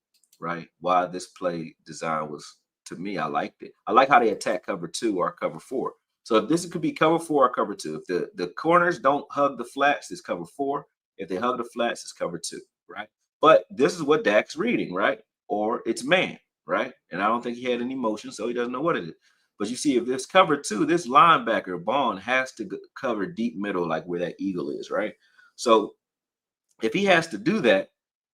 right? Why this play design was, to me, I liked it. I like how they attack cover 2 or cover 4. So if this could be cover 4 or cover 2. If the corners don't hug the flats, it's cover 4. If they hug the flats, it's cover 2, right? But this is what Dak's reading, right? Or it's man, right? And I don't think he had any motion, so he doesn't know what it is. But you see, if it's cover 2, this linebacker, Bond, has to cover deep middle, like where that eagle is, right? So if he has to do that,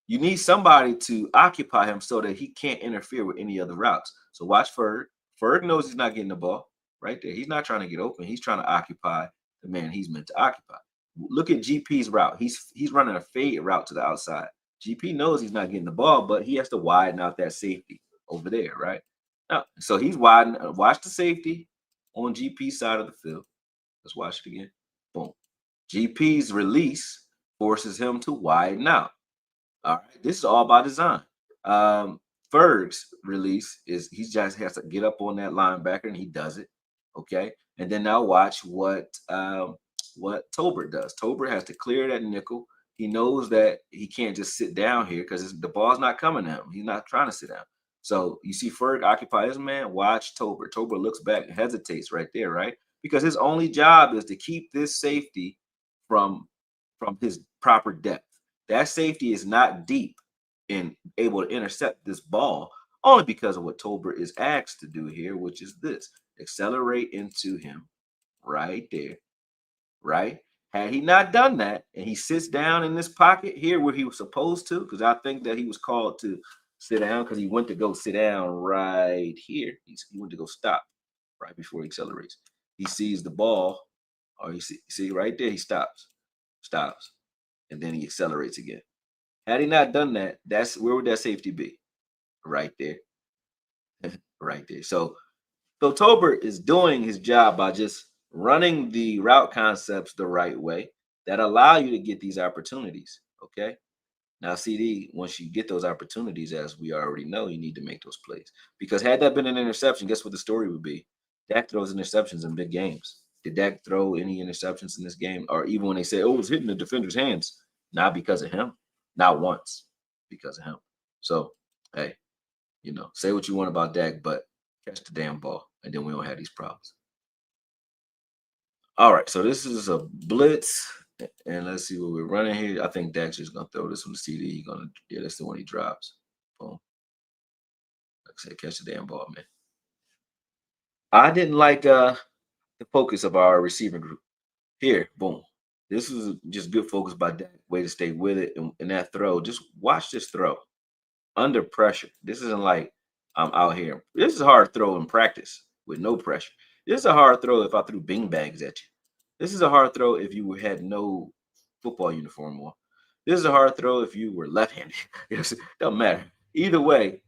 you need somebody to occupy him so that he can't interfere with any other routes. So watch Ferg. Ferg knows he's not getting the ball right there. He's not trying to get open. He's trying to occupy the man he's meant to occupy. Look at GP's route. He's running a fade route to the outside. GP knows he's not getting the ball, but he has to widen out that safety over there, right? Now, so he's widening. Watch the safety on GP's side of the field. Let's watch it again. Boom. GP's release forces him to widen out. All right, this is all by design. Ferg's release is he just has to get up on that linebacker, and he does it. Okay, and then now watch what Tolbert does. Tolbert has to clear that nickel. He knows that he can't just sit down here because the ball's not coming to him. He's not trying to sit down. So you see Ferg occupy his man. Watch Tolbert. Tolbert looks back and hesitates right there, right? Because his only job is to keep this safety from his proper depth. That safety is not deep and able to intercept this ball only because of what Tolbert is asked to do here, which is this: accelerate into him right there, right? Had he not done that and he sits down in this pocket here where he was supposed to, because I think that he was called to sit down because he went to go sit down right here. He went to go stop right before he accelerates. He sees the ball, or you see right there, he stops, and then he accelerates again. Had he not done that, where would that safety be? Right there. Right there. So Tolbert is doing his job by just running the route concepts the right way that allow you to get these opportunities. Okay. Now, CD, once you get those opportunities, as we already know, you need to make those plays. Because had that been an interception, guess what the story would be? Dak throws interceptions in big games. Did Dak throw any interceptions in this game? Or even when they say, oh, it's hitting the defender's hands, not because of him, not once, because of him. So, hey, say what you want about Dak, but catch the damn ball, and then we don't have these problems. All right, so this is a blitz, and let's see what we're running here. I think Dak's just gonna throw this one to CD. Yeah, that's the one he drops. Boom. Like I said, catch the damn ball, man. I didn't like the focus of our receiver group. Here, boom. This is just good focus by Dak. Way to stay with it, and that throw. Just watch this throw under pressure. This isn't like I'm out here. This is a hard throw in practice with no pressure. This is a hard throw if I threw bing bags at you. This is a hard throw if you had no football uniform on. This is a hard throw if you were left-handed. It doesn't matter. Either way,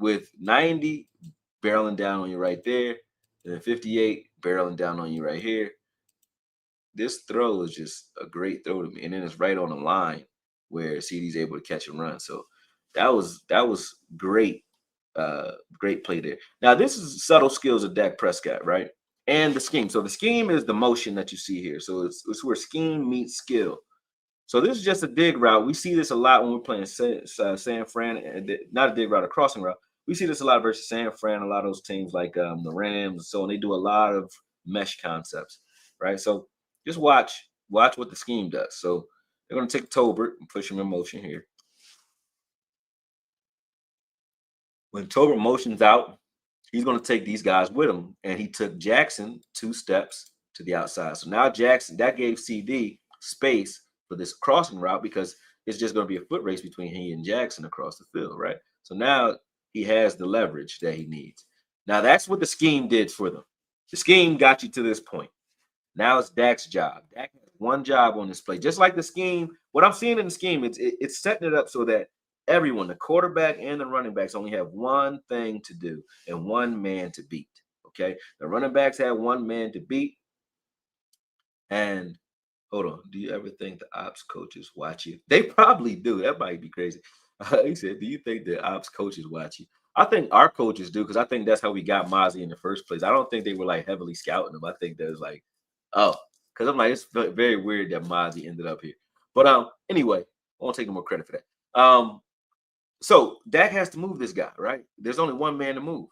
with 90 barreling down on you right there, and then 58 barreling down on you right here, this throw is just a great throw to me. And then it's right on the line where CD's able to catch and run. So that was great. Great play there. Now, this is subtle skills of Dak Prescott, right? And the scheme. So the scheme is the motion that you see here. So it's where scheme meets skill. So this is just a dig route. We see this a lot when we're playing San Fran, not a dig route, a crossing route. We see this a lot versus San Fran, a lot of those teams like the Rams. So they do a lot of mesh concepts, right? So just watch what the scheme does. So they're going to take Tolbert and push him in motion here. When Tolbert motions out, he's going to take these guys with him. And he took Jackson 2 steps to the outside. So now Jackson, that gave CD space for this crossing route because it's just going to be a foot race between he and Jackson across the field, right? So now he has the leverage that he needs. Now that's what the scheme did for them. The scheme got you to this point. Now it's Dak's job. Dak has one job on this play. Just like the scheme, what I'm seeing in the scheme, it's setting it up so that everyone, the quarterback and the running backs, only have one thing to do and one man to beat. Okay. The running backs have one man to beat. And hold on. Do you ever think the ops coaches watch you? They probably do. That might be crazy. He said, do you think the ops coaches watch you? I think our coaches do because I think that's how we got Mazi in the first place. I don't think they were like heavily scouting him. I think there's like, oh, Because I'm like, it's very weird that Mazi ended up here. But anyway, I won't take no more credit for that. So Dak has to move this guy, right? There's only one man to move.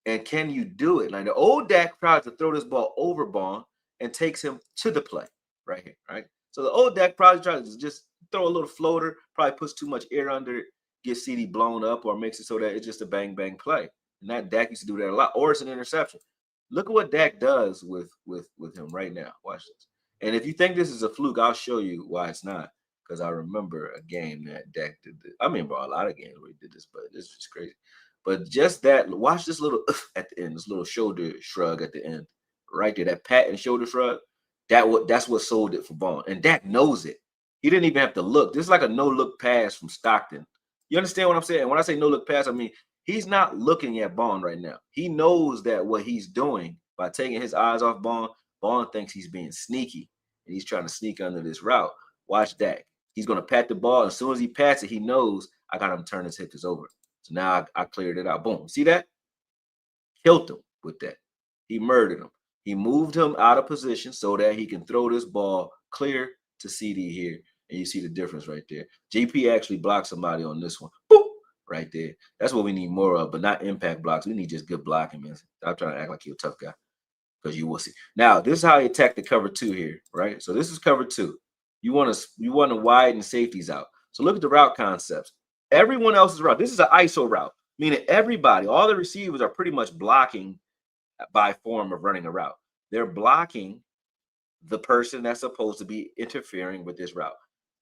And can you do it? Like the old Dak tries to throw this ball over Bond and takes him to the play right here, right? So the old Dak probably tries to just throw a little floater, probably puts too much air under it, gets CD blown up, or makes it so that it's just a bang bang play. And that Dak used to do that a lot, or it's an interception. Look at what Dak does with him right now. Watch this. And if you think this is a fluke, I'll show you why it's not. Because I remember a game that Dak did this. I remember a lot of games where he did this, but this is crazy. But just that, watch this little at the end, this little shoulder shrug at the end, right there, that pat and shoulder shrug. That's what sold it for Bond, and Dak knows it. He didn't even have to look. This is like a no look pass from Stockton. You understand what I'm saying? When I say no look pass, I mean he's not looking at Bond right now. He knows that what he's doing by taking his eyes off Bond, Bond thinks he's being sneaky and he's trying to sneak under this route. Watch Dak. He's going to pat the ball. As soon as he pats it, he knows I got him to turn his hips over. So now I cleared it out. Boom. See that? Killed him with that. He murdered him. He moved him out of position so that he can throw this ball clear to CD here. And you see the difference right there. JP actually blocked somebody on this one. Boop. Right there. That's what we need more of, but not impact blocks. We need just good blocking, man. I'm trying to act like you're a tough guy because you will see. Now, this is how he attacked the cover 2 here, right? So this is cover 2. You want to widen safeties out. So look at the route concepts. Everyone else's route. This is an ISO route, meaning everybody, all the receivers are pretty much blocking by form of running a route. They're blocking the person that's supposed to be interfering with this route,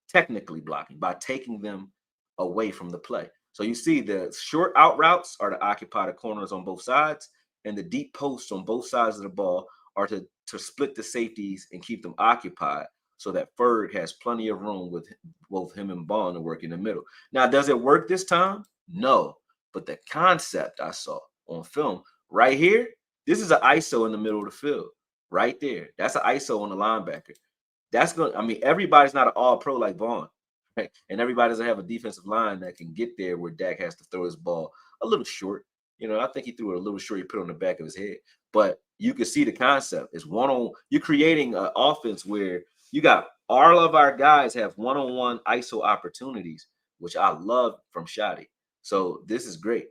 technically blocking by taking them away from the play. So you see the short out routes are to occupy the corners on both sides, and the deep posts on both sides of the ball are to split the safeties and keep them occupied so that Ferg has plenty of room with both him and Bond to work in the middle. Now, does it work this time? No. But the concept I saw on film right here, this is an ISO in the middle of the field. Right there. That's an ISO on the linebacker. That's going to, I mean, everybody's not an all-pro like Bond. Right? And everybody doesn't have a defensive line that can get there where Dak has to throw his ball a little short. You know, I think he threw it a little short. He put it on the back of his head. But you can see the concept. It's one-on. You're creating an offense where you got all of our guys have one-on-one ISO opportunities, which I love from Shotty. So this is great.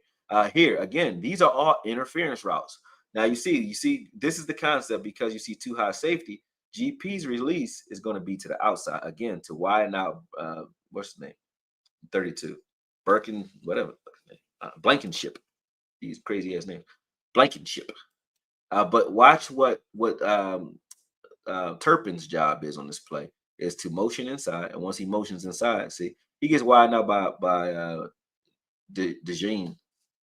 Here, again, these are all interference routes. Now you see, this is the concept because you see too high safety. GP's release is going to be to the outside again to widen out. What's the name? 32, Birkin, whatever. Blankenship. These crazy ass names. Blankenship. But watch what Turpin's job is on this play is to motion inside, and once he motions inside, see he gets widened out by DeJean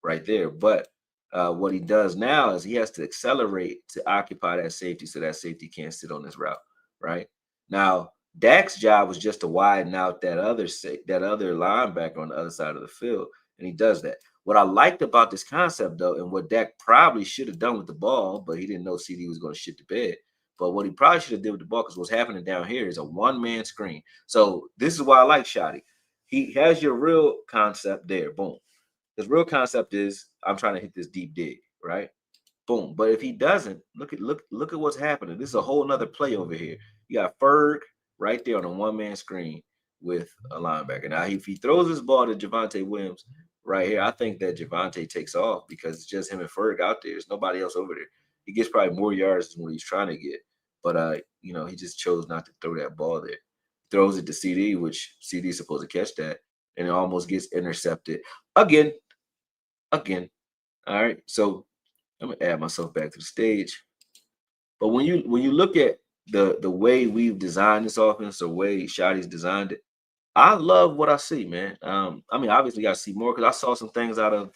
right there. But what he does now is he has to accelerate to occupy that safety so that safety can't sit on this route. Right now, Dak's job was just to widen out that other linebacker on the other side of the field, and he does that. What I liked about this concept, though, and what Dak probably should have done with the ball, but he didn't know CD was going to shit the bed. But what he probably should have did with the ball, because what's happening down here is a one-man screen. So this is why I like Shotty. He has your real concept there. Boom. His real concept is I'm trying to hit this deep dig, right? Boom. But if he doesn't, look at what's happening. This is a whole nother play over here. You got Ferg right there on a one-man screen with a linebacker. Now, if he throws his ball to Javonte Williams right here, I think that Javonte takes off because it's just him and Ferg out there. There's nobody else over there. He gets probably more yards than what he's trying to get. But you know, he just chose not to throw that ball there. Throws it to CD, which CD is supposed to catch that, and it almost gets intercepted again. All right. So I'm gonna add myself back to the stage. But when you look at the way we've designed this offense, the way Shotty's designed it, I love what I see, man. I mean, obviously, I see more because I saw some things out of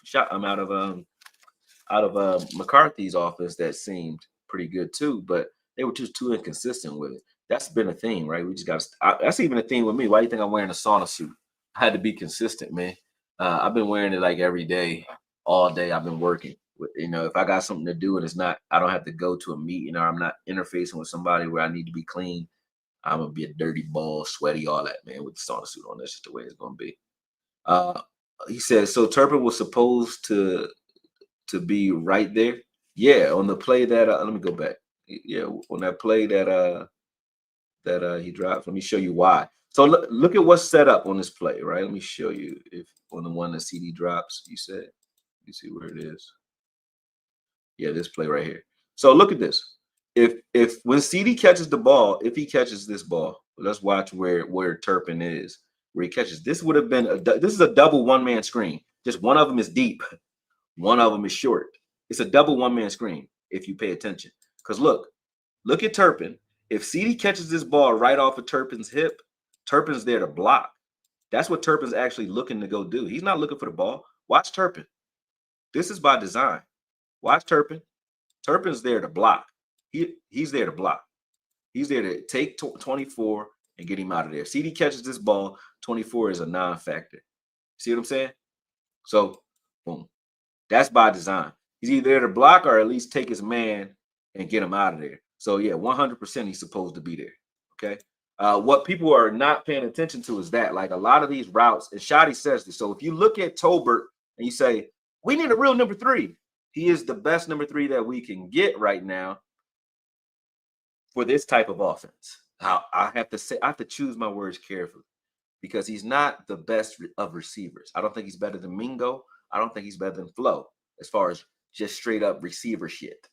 McCarthy's offense that seemed pretty good too, but they were just too inconsistent with it. That's been a theme, right? We just got to. That's even a theme with me. Why do you think I'm wearing a sauna suit? I had to be consistent, man. I've been wearing it like every day, all day. I've been working. You know, if I got something to do and it's not, I don't have to go to a meeting or I'm not interfacing with somebody where I need to be clean. I'm gonna be a dirty ball, sweaty, all that, man, with the sauna suit on. That's just the way it's gonna be. He says so. Turpin was supposed to be right there. Yeah, on the play that let me go back. Yeah, on that play that that he drops. Let me show you why. So look at what's set up on this play, right? Let me show you if on the one that CD drops, you said, you see where it is. Yeah, this play right here. So look at this. If when CD catches the ball, if he catches this ball, let's watch where Turpin is, where he catches. This would have been this is a double one-man screen. Just one of them is deep, one of them is short. It's a double one-man screen if you pay attention. Because look at Turpin. If CD catches this ball right off of Turpin's hip, Turpin's there to block. That's what Turpin's actually looking to go do. He's not looking for the ball. Watch Turpin. This is by design. Watch Turpin. Turpin's there to block. He's there to block. He's there to take 24 and get him out of there. CD catches this ball, 24 is a non-factor. See what I'm saying? So, boom. That's by design. He's either there to block or at least take his man and get him out of there. So, yeah, 100% he's supposed to be there. Okay? What people are not paying attention to is that, like, a lot of these routes, and Shotty says this. So, if you look at Tolbert and you say, we need a real number 3, he is the best number 3 that we can get right now for this type of offense. I have to choose my words carefully because he's not the best of receivers. I don't think he's better than Mingo. I don't think he's better than Flo as far as just straight up receiver shit,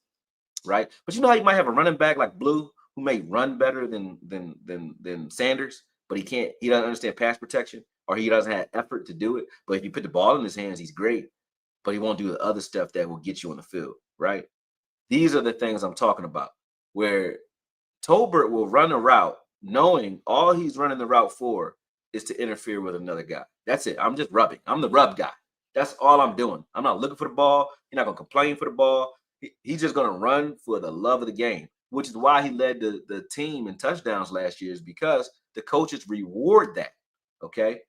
right? But you know how you might have a running back like Blue who may run better than Sanders, but he doesn't understand pass protection or he doesn't have effort to do it. But if you put the ball in his hands, he's great, but he won't do the other stuff that will get you on the field, right? These are the things I'm talking about where Tolbert will run a route knowing all he's running the route for is to interfere with another guy. That's it. I'm just rubbing. I'm the rub guy. That's all I'm doing. I'm not looking for the ball. He's not going to complain for the ball. He's just going to run for the love of the game, which is why he led the team in touchdowns last year, is because the coaches reward that, okay?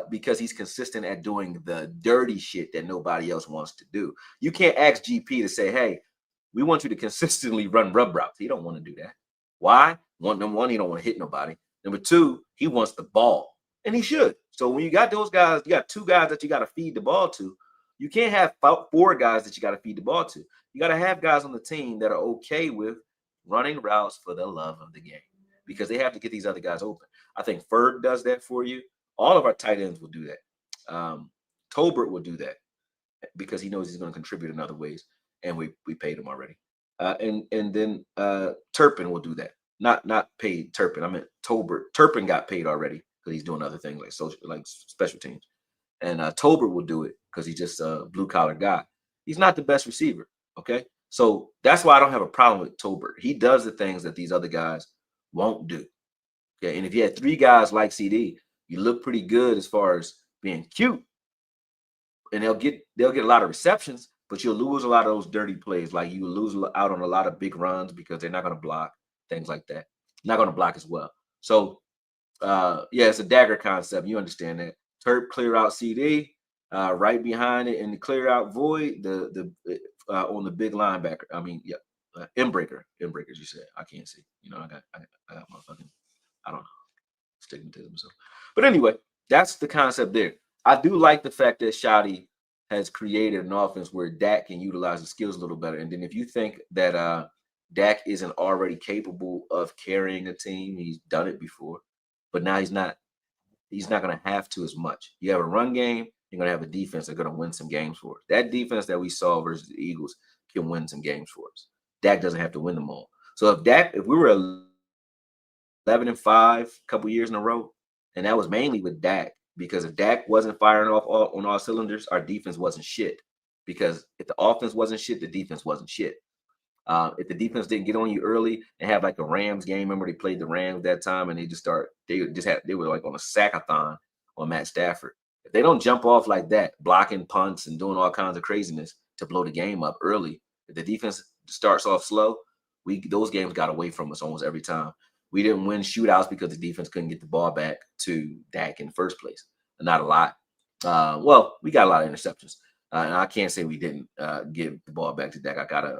Because he's consistent at doing the dirty shit that nobody else wants to do. You can't ask GP to say, hey, we want you to consistently run rub routes. He don't want to do that. Why? Number one, he don't want to hit nobody. Number two, he wants the ball, and he should. So when you got those guys, you got 2 guys that you got to feed the ball to. You can't have 4 guys that you got to feed the ball to. You got to have guys on the team that are okay with running routes for the love of the game because they have to get these other guys open. I think Ferg does that for you. All of our tight ends will do that. Tolbert will do that because he knows he's going to contribute in other ways, and we paid him already. And then Turpin will do that. Not paid Turpin. I meant Tolbert. Turpin got paid already because he's doing other things like special teams. And Tolbert will do it because he's just a blue collar guy. He's not the best receiver. Okay, so that's why I don't have a problem with Tolbert. He does the things that these other guys won't do. Okay, and if you had 3 guys like CD, you look pretty good as far as being cute, and they'll get a lot of receptions. But you'll lose a lot of those dirty plays. Like you will lose out on a lot of big runs because they're not going to block, things like that. Not going to block as well. So, yeah, it's a dagger concept. You understand that. Turp clear out CD, right behind it in the clear out void, on the big linebacker. I mean, yeah, breakers. You said I can't see. You know, I got my fucking, I don't know, stigmatism. So, but anyway, that's the concept there. I do like the fact that Shotty has created an offense where Dak can utilize the skills a little better. And then if you think that Dak isn't already capable of carrying a team, he's done it before, but now he's not going to have to as much. You have a run game, you're going to have a defense that's going to win some games for us. That defense that we saw versus the Eagles can win some games for us. Dak doesn't have to win them all. So if we were 11-5 a couple years in a row, and that was mainly with Dak, because if Dak wasn't firing off on all cylinders, our defense wasn't shit. Because if the offense wasn't shit, the defense wasn't shit. If the defense didn't get on you early and have like a Rams game, remember they played the Rams that time and they were like on a sackathon on Matt Stafford. If they don't jump off like that, blocking punts and doing all kinds of craziness to blow the game up early, if the defense starts off slow, those games got away from us almost every time. We didn't win shootouts because the defense couldn't get the ball back to Dak in the first place. Not a lot. Well, we got a lot of interceptions. And I can't say we didn't give the ball back to Dak. I got to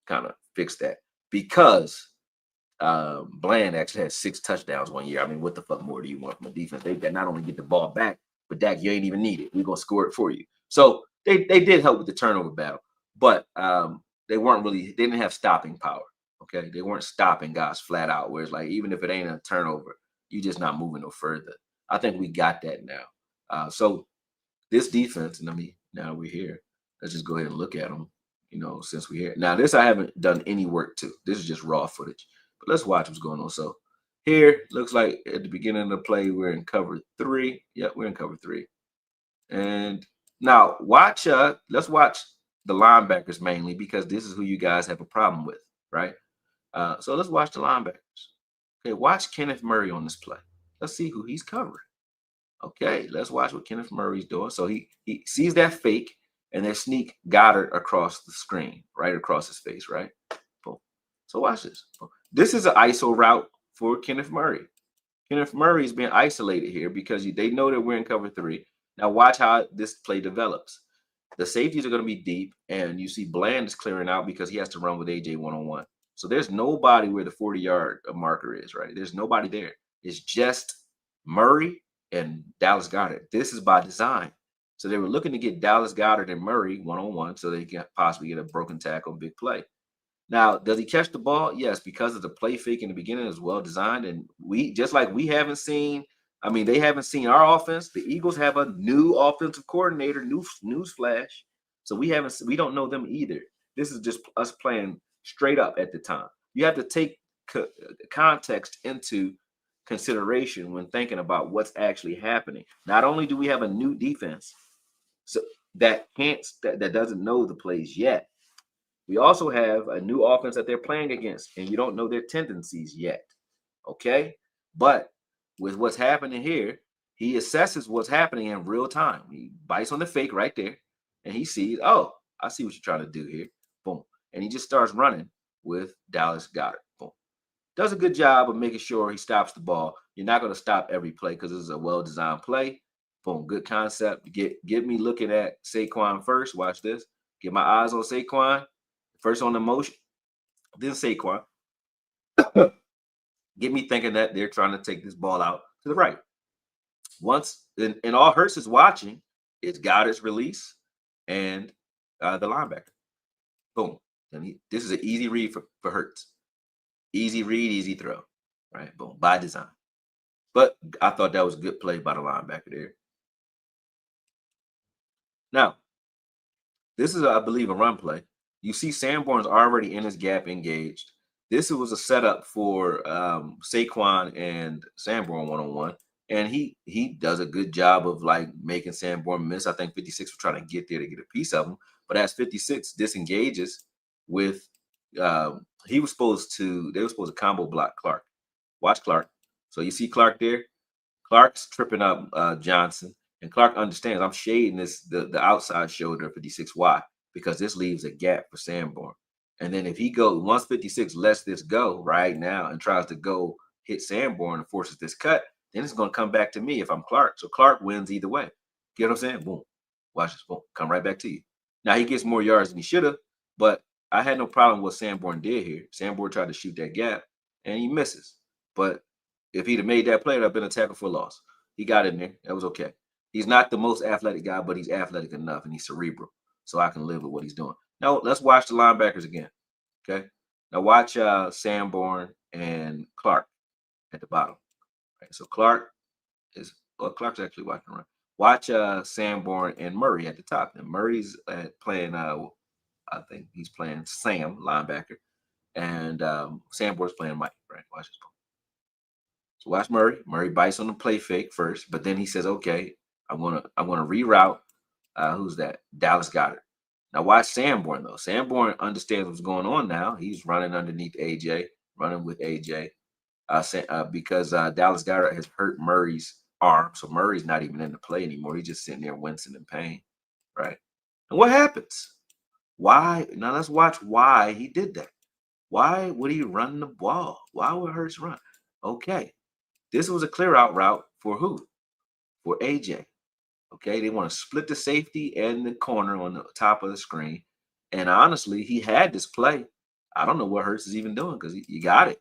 kind of fix that because Bland actually had 6 touchdowns one year. I mean, what the fuck more do you want from a defense? They not only get the ball back, but Dak, you ain't even need it. We're going to score it for you. So they did help with the turnover battle, but they didn't have stopping power. Okay, they weren't stopping guys flat out. Where it's like even if it ain't a turnover, you just not moving no further. I think we got that now. So this defense, and now we're here. Let's just go ahead and look at them. Since we're here now, this I haven't done any work to. This is just raw footage. But let's watch what's going on. So here looks like at the beginning of the play we're in cover 3. Yep, we're in cover 3. And now let's watch the linebackers mainly because this is who you guys have a problem with, right? So let's watch the linebackers. Okay, watch Kenneth Murray on this play. Let's see who he's covering. Okay, let's watch what Kenneth Murray's doing. So he sees that fake and then sneak Goddard across the screen, right across his face, right? Boom. So watch this. Boom. This is an ISO route for Kenneth Murray. Kenneth Murray's been isolated here because they know that we're in cover 3. Now watch how this play develops. The safeties are going to be deep, and you see Bland is clearing out because he has to run with AJ one-on-one. So there's nobody where the 40-yard marker is, right? There's nobody there. It's just Murray and Dallas Goedert. This is by design. So they were looking to get Dallas Goedert and Murray one-on-one so they can possibly get a broken tackle, big play. Now, does he catch the ball? Yes, because of the play fake in the beginning is well designed. And we haven't seen, they haven't seen our offense. The Eagles have a new offensive coordinator, news flash. So we don't know them either. This is just us playing straight up at the time. You have to take context into consideration when thinking about what's actually happening. Not only do we have a new defense so that doesn't know the plays yet, we also have a new offense that they're playing against, and you don't know their tendencies yet. Okay? But with what's happening here, he assesses what's happening in real time. He bites on the fake right there, and he sees, oh, I see what you're trying to do here. Boom. And he just starts running with Dallas Goedert. Boom. Does a good job of making sure he stops the ball. You're not going to stop every play because this is a well-designed play. Boom. Good concept. Get me looking at Saquon first. Watch this. Get my eyes on Saquon. First on the motion, then Saquon. Get me thinking that they're trying to take this ball out to the right. Once, and all Hurts is watching is Goddard's release and the linebacker. Boom. This is an easy read for Hurts. Easy read, easy throw. Right? Boom. By design. But I thought that was a good play by the linebacker there. Now, this is, I believe, a run play. You see Sanborn's already in his gap engaged. This was a setup for Saquon and Sanborn one-on-one. And he does a good job of making Sanborn miss. I think 56 was trying to get there to get a piece of him. But as 56 disengages with they were supposed to combo block Clark. Watch Clark. So you see Clark there. Clark's tripping up Johnson. And Clark understands I'm shading the outside shoulder of 56. Why? Because this leaves a gap for Sanborn. And then if he once 56 lets this go right now and tries to go hit Sanborn and forces this cut, then it's going to come back to me if I'm Clark. So Clark wins either way. Get what I'm saying? Boom. Watch this. Boom. Come right back to you. Now he gets more yards than he should have, but I had no problem with what Sanborn did here. Sanborn tried to shoot that gap and he misses. But if he'd have made that play, it would have been a tackle for loss. He got in there. That was okay. He's not the most athletic guy, but he's athletic enough and he's cerebral. So I can live with what he's doing. Now let's watch the linebackers again. Okay. Now watch Sanborn and Clark at the bottom. Right, so Clark's actually watching around. Watch Sanborn and Murray at the top. And Murray's playing I think he's playing Sam, linebacker. And Sanborn's playing Mike, right? Watch this. So watch Murray. Murray bites on the play fake first, but then he says, okay, I'm gonna reroute. Who's that? Dallas Goedert. Now watch Sanborn though. Sanborn understands what's going on now. He's running underneath AJ, running with AJ, because Dallas Goedert has hurt Murray's arm, so Murray's not even in the play anymore. He's just sitting there wincing in pain, right? And what happens? Why? Now let's watch why he did that. Why would he run the ball? Why would Hurts run? Okay, this was a clear out route for who? For AJ. Okay, they want to split the safety and the corner on the top of the screen. And honestly, he had this play. I don't know what Hurts is even doing because he got it.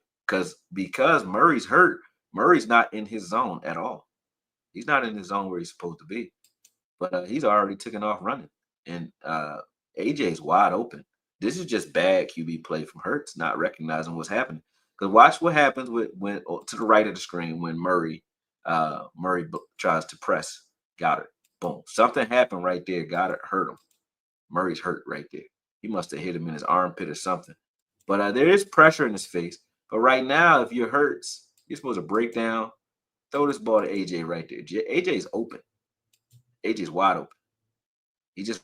Because Murray's hurt, Murray's not in his zone at all. He's not in his zone where he's supposed to be. But he's already taken off running. And AJ's wide open. This is just bad QB play from Hurts, not recognizing what's happening. Because watch what happens with when to the right of the screen when Murray tries to press Goddard. Boom, something happened right there. Goddard hurt him. Murray's hurt right there. He must have hit him in his armpit or something. But there is pressure in his face. But right now, if you're Hurts, you're supposed to break down, throw this ball to AJ right there. AJ's open. AJ's wide open. He just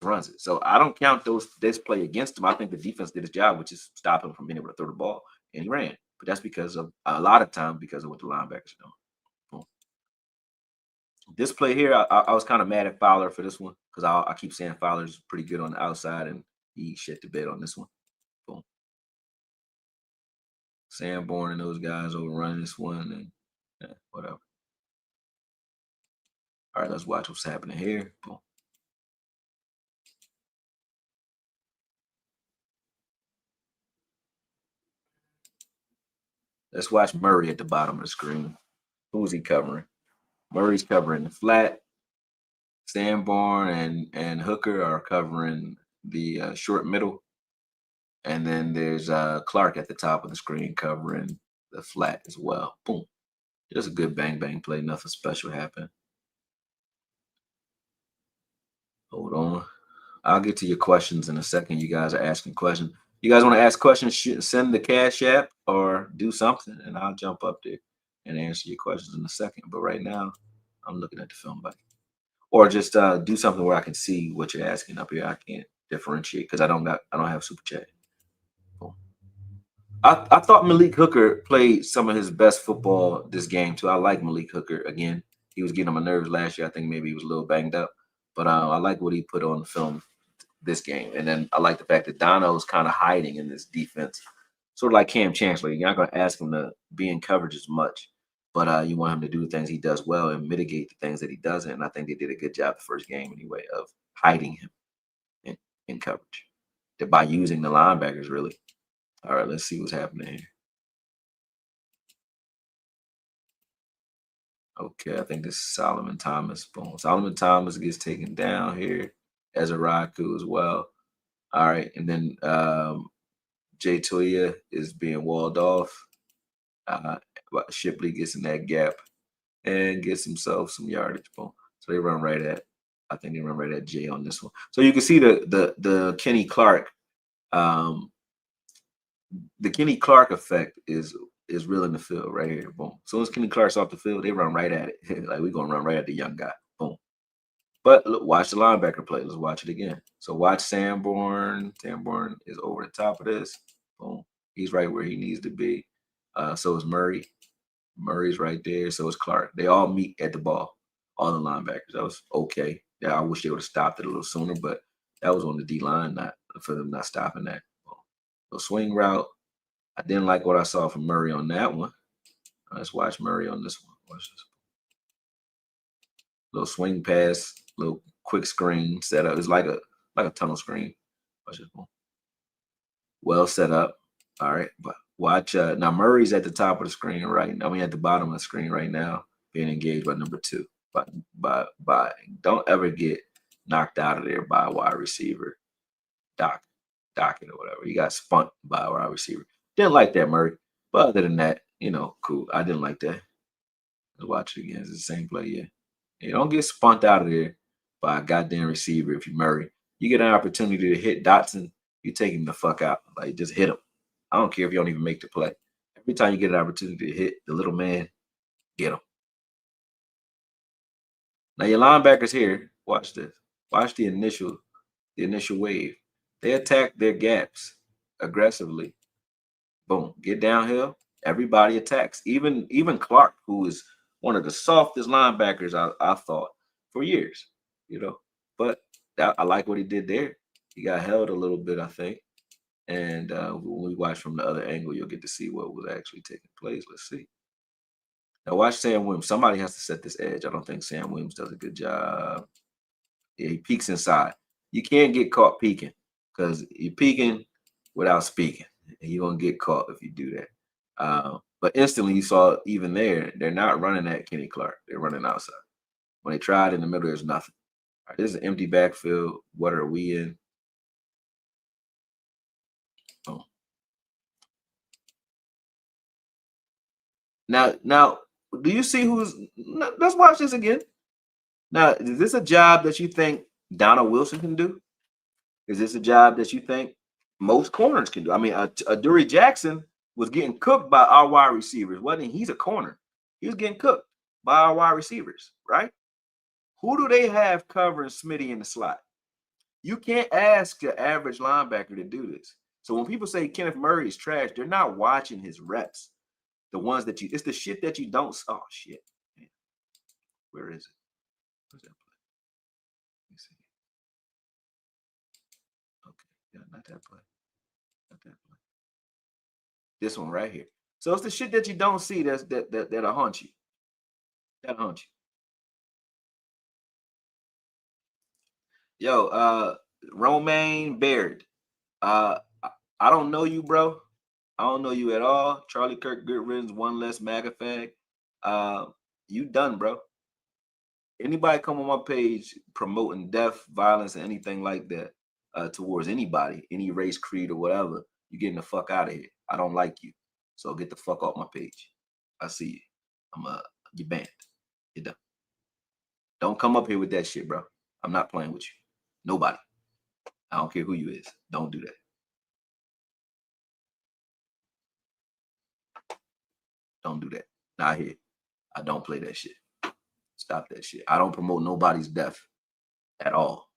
runs it. So I don't count this play against him. I think the defense did its job, which is stop him from being able to throw the ball, and he ran. But that's because of a lot of time because of what the linebackers are doing. Boom. This play here, I was kind of mad at Fowler for this one because I keep saying Fowler's pretty good on the outside, and he shit the bed on this one. Boom. Sanborn and those guys overrun this one, and whatever. All right, let's watch what's happening here. Boom. Let's watch Murray at the bottom of the screen. Who's he covering? Murray's covering the flat. Sanborn and Hooker are covering the short middle. And then there's Clark at the top of the screen covering the flat as well. Boom. Just a good bang play. Nothing special happened. Hold on. I'll get to your questions in a second. You guys are asking questions. You guys want to ask questions, send the Cash App or do something, and I'll jump up there and answer your questions in a second. But right now, I'm looking at the film back. Or just do something where I can see what you're asking up here. I can't differentiate because I don't have super chat. Boom. I thought Malik Hooker played some of his best football this game too. I like Malik Hooker again. He was getting on my nerves last year. I think maybe he was a little banged up, but I like what he put on the film this game. And then I like the fact that Dono's kind of hiding in this defense, sort of like Cam Chancellor. You're not going to ask him to be in coverage as much, but you want him to do the things he does well and mitigate the things that he doesn't. And I think they did a good job the first game anyway of hiding him in coverage by using the linebackers really. All right, let's see what's happening here. Okay, I think this is Solomon Thomas. Boom. Solomon Thomas gets taken down here as a Raku as well. All right, and then Jay Toya is being walled off. Shipley gets in that gap and gets himself some yardage. Boom. So they run right at, I think they run right at Jay on this one. So you can see the Kenny Clark, the Kenny Clark effect is real in the field right here. Boom. As soon as Kenny Clark's off the field, they run right at it. Like we're gonna run right at the young guy. Boom. But look, watch the linebacker play. Let's watch it again. So watch Sanborn. Sanborn is over the top of this. Boom. He's right where he needs to be. So is Murray. Murray's right there. So is Clark. They all meet at the ball. All the linebackers. That was okay. Yeah, I wish they would have stopped it a little sooner, but that was on the D line, not for them not stopping that. So swing route. I didn't like what I saw from Murray on that one. Let's watch Murray on this one. Watch this. Little swing pass, little quick screen setup. It's like a tunnel screen. Watch this one. Well set up. All right, but watch now Murray's at the top of the screen right now. I mean at the bottom of the screen right now, being engaged by number 2. By don't ever get knocked out of there by a wide receiver. Docket or whatever. He got spunt by a wide receiver. Didn't like that, Murray. But other than that, cool. I didn't like that. Let's watch it again. It's the same play, yeah. You don't get spunt out of there by a goddamn receiver if you Murray. You get an opportunity to hit Dotson, you take him the fuck out. Like, just hit him. I don't care if you don't even make the play. Every time you get an opportunity to hit the little man, get him. Now your linebackers here, watch this. Watch the initial wave. They attack their gaps aggressively. Boom. Get downhill. Everybody attacks. Even Clark, who is one of the softest linebackers I thought for years, But I like what he did there. He got held a little bit, I think. And when we watch from the other angle, you'll get to see what was actually taking place. Let's see. Now watch Sam Williams. Somebody has to set this edge. I don't think Sam Williams does a good job. Yeah, he peeks inside. You can't get caught peeking because you're peeking without speaking. And you're going to get caught if you do that. But instantly you saw even there, they're not running at Kenny Clark. They're running outside. When they tried in the middle, there's nothing. All right, this is an empty backfield. What are we in? Now, do you see who's? Let's watch this again. Now, is this a job that you think Donald Wilson can do? Is this a job that you think most corners can do? I mean, Adoree Jackson was getting cooked by our wide receivers, wasn't he? He's a corner. He was getting cooked by our wide receivers, right? Who do they have covering Smitty in the slot? You can't ask the average linebacker to do this. So when people say Kenneth Murray is trash, they're not watching his reps. The ones that it's the shit that you don't. Oh shit, man. Where is it? Where's that play? Let me see. Okay, yeah, not that play. Not that play. This one right here. So it's the shit that you don't see that'll haunt you. That'll haunt you. Yo, Romaine Baird. I don't know you, bro. I don't know you at all. Charlie Kirk, good riddance, one less MAGA fag. You done, bro. Anybody come on my page promoting death, violence, and anything like that towards anybody, any race, creed, or whatever, you getting the fuck out of here. I don't like you. So get the fuck off my page. I see you. You banned. You're done. Don't come up here with that shit, bro. I'm not playing with you. Nobody. I don't care who you is. Don't do that. Don't do that. Not here. I don't play that shit. Stop that shit. I don't promote nobody's death at all.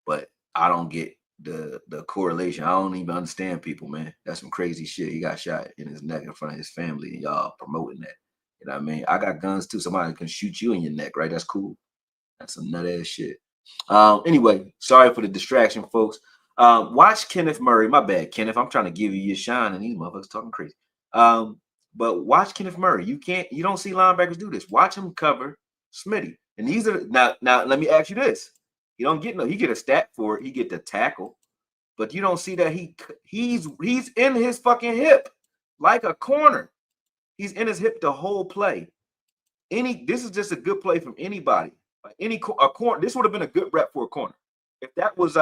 But I don't get the correlation. I don't even understand people, man. That's some crazy shit. He got shot in his neck in front of his family, and y'all promoting that. You know what I mean? I got guns too. Somebody can shoot you in your neck, right? That's cool. That's some nut ass shit. Anyway, sorry for the distraction, folks. Watch Kenneth Murray. My bad, Kenneth. I'm trying to give you your shine, and these motherfuckers talking crazy. But watch Kenneth Murray. You don't see linebackers do this. Watch him cover Smitty. And these are now. Let me ask you this: you don't get he get a stat for it. He get the tackle, but you don't see that he's in his fucking hip like a corner. He's in his hip the whole play. This is just a good play from anybody. A corner. This would have been a good rep for a corner. If that was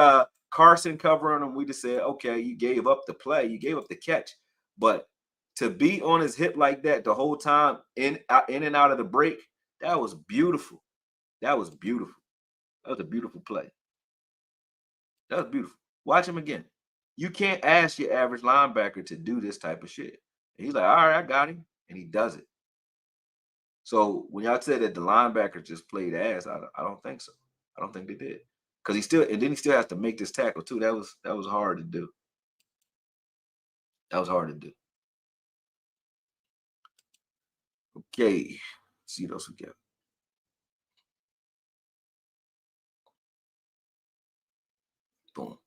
Carson covering him, we just said, okay, you gave up the play, you gave up the catch, but to be on his hip like that the whole time, in and out of the break, that was beautiful. That was beautiful. That was a beautiful play. That was beautiful. Watch him again. You can't ask your average linebacker to do this type of shit. And he's like, all right, I got him, and he does it. So when y'all said that the linebacker just played ass, I don't think so. I don't think they did. Because he still has to make this tackle too. That was hard to do. That was hard to do. Okay. Let's see what else we got. Boom.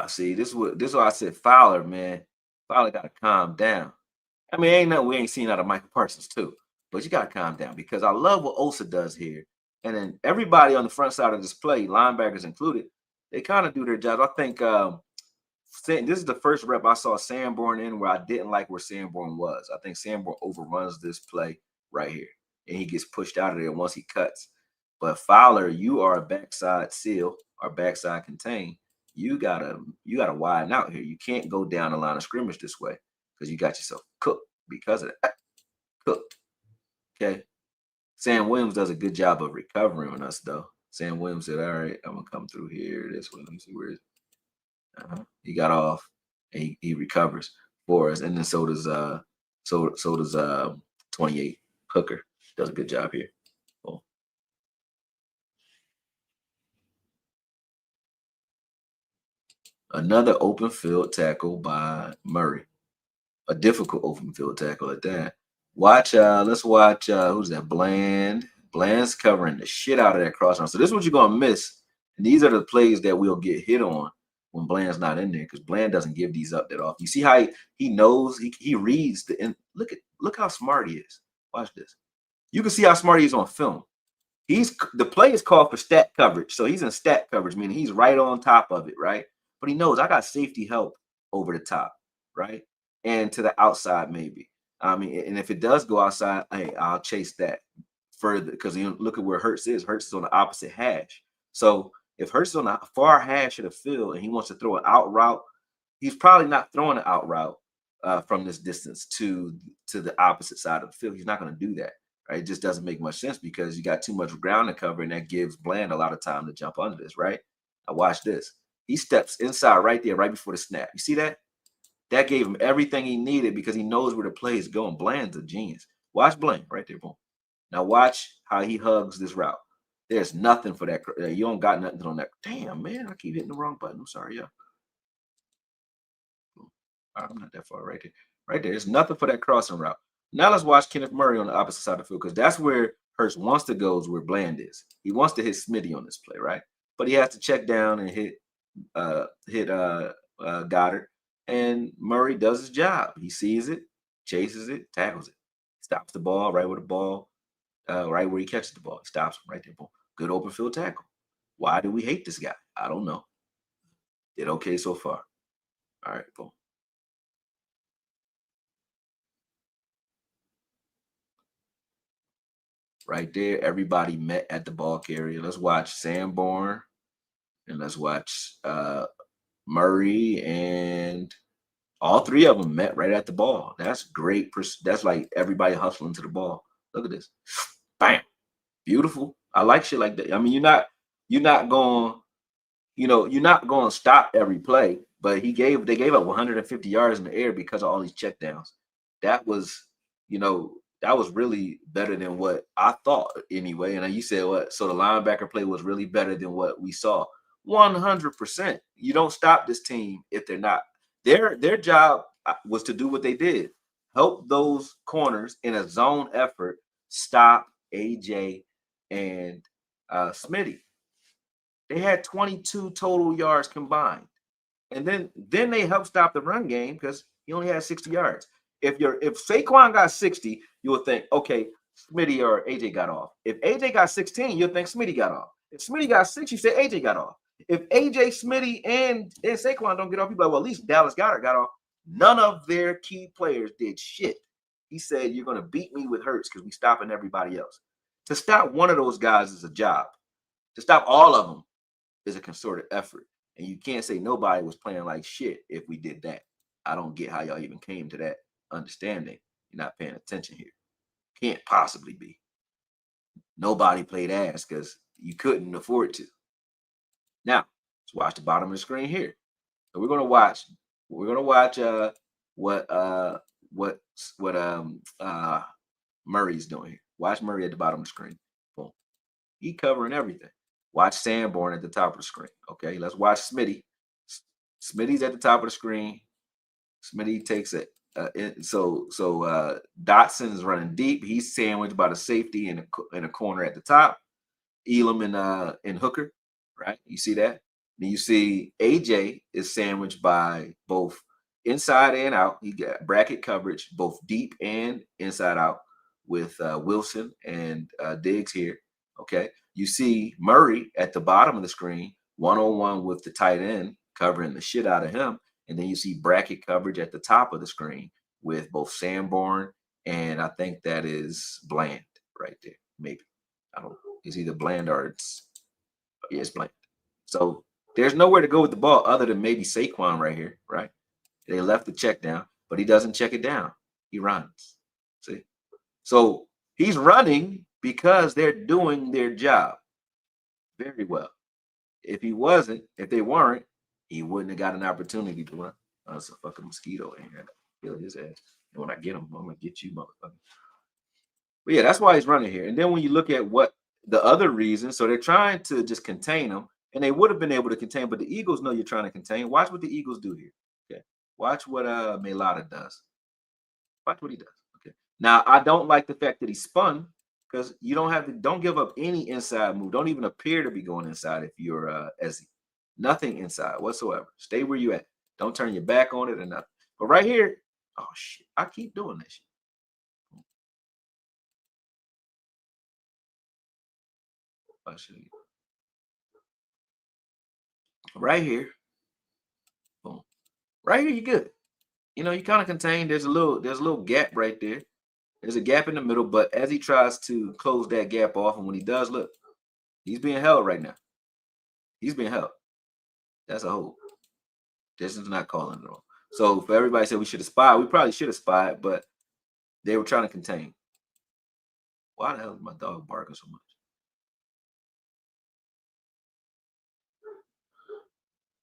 See, this is what I said. Fowler, man. Fowler gotta calm down. I mean, ain't nothing we ain't seen out of Michael Parsons too. But you gotta calm down because I love what Osa does here. And then everybody on the front side of this play, linebackers included, they kind of do their job. I think this is the first rep I saw Sanborn in where I didn't like where Sanborn was. I think Sanborn overruns this play right here, and he gets pushed out of there once he cuts. But Fowler, you are a backside seal or backside contain. You gotta widen out here. You can't go down the line of scrimmage this way because you got yourself cooked because of that. Cooked. Okay. Sam Williams does a good job of recovering on us, though. Sam Williams said, all right, I'm gonna come through here. This one, let me see where he got off and he recovers for us. And then so does 28 Hooker. Does a good job here. Cool. Another open field tackle by Murray. A difficult open field tackle at that. Let's watch who's that? Bland. Bland's covering the shit out of that cross arm. So this is what you're gonna miss. And these are the plays that we'll get hit on when Bland's not in there because Bland doesn't give these up that often. You see how he knows he reads look how smart he is. Watch this. You can see how smart he is on film. The play is called for stat coverage. So he's in stat coverage, meaning he's right on top of it, right? But he knows I got safety help over the top, right? And to the outside, maybe. I mean, and if it does go outside, hey, I'll chase that further because you look at where Hurts is. Hurts is on the opposite hash. So if Hurts is on the far hash of the field and he wants to throw an out route, he's probably not throwing an out route. from this distance to the opposite side of the field. He's not going to do that. Right? It just doesn't make much sense because you got too much ground to cover, and that gives Bland a lot of time to jump under this. Right? Now watch this. He steps inside right there, right before the snap. You see that? That gave him everything he needed because he knows where the play is going. Bland's a genius. Watch Bland right there, boom. Now watch how he hugs this route. There's nothing for that. You don't got nothing on that. Damn, man, I keep hitting the wrong button. I'm sorry, y'all. I'm not that far right there. Right there. There's nothing for that crossing route. Now let's watch Kenneth Murray on the opposite side of the field because that's where Hurts wants to go is where Bland is. He wants to hit Smitty on this play, right? But he has to check down and hit Goddard. And Murray does his job. He sees it, chases it, tackles it, stops the ball right where the ball, right where he catches the ball. He stops him right there. Boom. Good open field tackle. Why do we hate this guy? I don't know. Did okay so far. All right, boom. Right there, everybody met at the ball carrier. Let's watch Sanborn and let's watch Murray, and all three of them met right at the ball. That's great. That's like everybody hustling to the ball. Look at this. Bam. Beautiful. I like shit like that. I mean, you're not going, you're not going to stop every play, but they gave up 150 yards in the air because of all these checkdowns. That was, that was really better than what I thought anyway. And you said what? So the linebacker play was really better than what we saw. 100%. You don't stop this team if they're not. Their job was to do what they did. Help those corners in a zone effort stop AJ and Smitty. They had 22 total yards combined. And then they helped stop the run game because he only had 60 yards. If Saquon got 60, you would think, okay, Smitty or AJ got off. If AJ got 16, you'll think Smitty got off. If Smitty got 6, you say AJ got off. If AJ, Smitty, and Saquon don't get off, people are like, well, at least Dallas Goedert got off. None of their key players did shit. He said, you're going to beat me with Hurts because we stopping everybody else. To stop one of those guys is a job. To stop all of them is a concerted effort. And you can't say nobody was playing like shit if we did that. I don't get how y'all even came to that understanding. You're not paying attention here. Can't possibly be. Nobody played ass because you couldn't afford to. Now, let's watch the bottom of the screen here. So we're gonna watch what Murray's doing here. Watch Murray at the bottom of the screen. Boom. He covering everything. Watch Sanborn at the top of the screen. Okay, let's watch Smitty. Smitty's at the top of the screen. Smitty takes it. Dotson is running deep. He's sandwiched by the safety in a corner at the top. Elam and Hooker, right? You see that? Then you see AJ is sandwiched by both inside and out. He got bracket coverage, both deep and inside out, with Wilson and Diggs here. Okay. You see Murray at the bottom of the screen, one-on-one with the tight end, covering the shit out of him. And then you see bracket coverage at the top of the screen with both Sanborn and I think that is Bland right there. Maybe. I don't know. It's either Bland or it's Bland. So there's nowhere to go with the ball other than maybe Saquon right here, right? They left the check down, but he doesn't check it down. He runs. See? So he's running because they're doing their job very well. If they weren't, he wouldn't have got an opportunity to run. It's a fucking mosquito in here. Kill his ass. And when I get him, I'm gonna get you, motherfucker. But yeah, that's why he's running here. And then when you look at what the other reason, so they're trying to just contain him, and they would have been able to contain, but the Eagles know you're trying to contain. Watch what the Eagles do here. Okay. Watch what Mailata does. Watch what he does. Okay. Now I don't like the fact that he spun because you don't give up any inside move. Don't even appear to be going inside if you're Ezzy. Nothing inside whatsoever. Stay where you at. Don't turn your back on it or nothing. But right here, oh shit, I keep doing this shit. I'll show you. Right here, boom. Right here, you're good. You kind of contain. There's a little gap right there. There's a gap in the middle, but as he tries to close that gap off, and when he does, look, he's being held right now. He's being held. That's a hold. This is not calling it all. So for everybody said we should have spied, we probably should have spied, but they were trying to contain. Why the hell is my dog barking so much?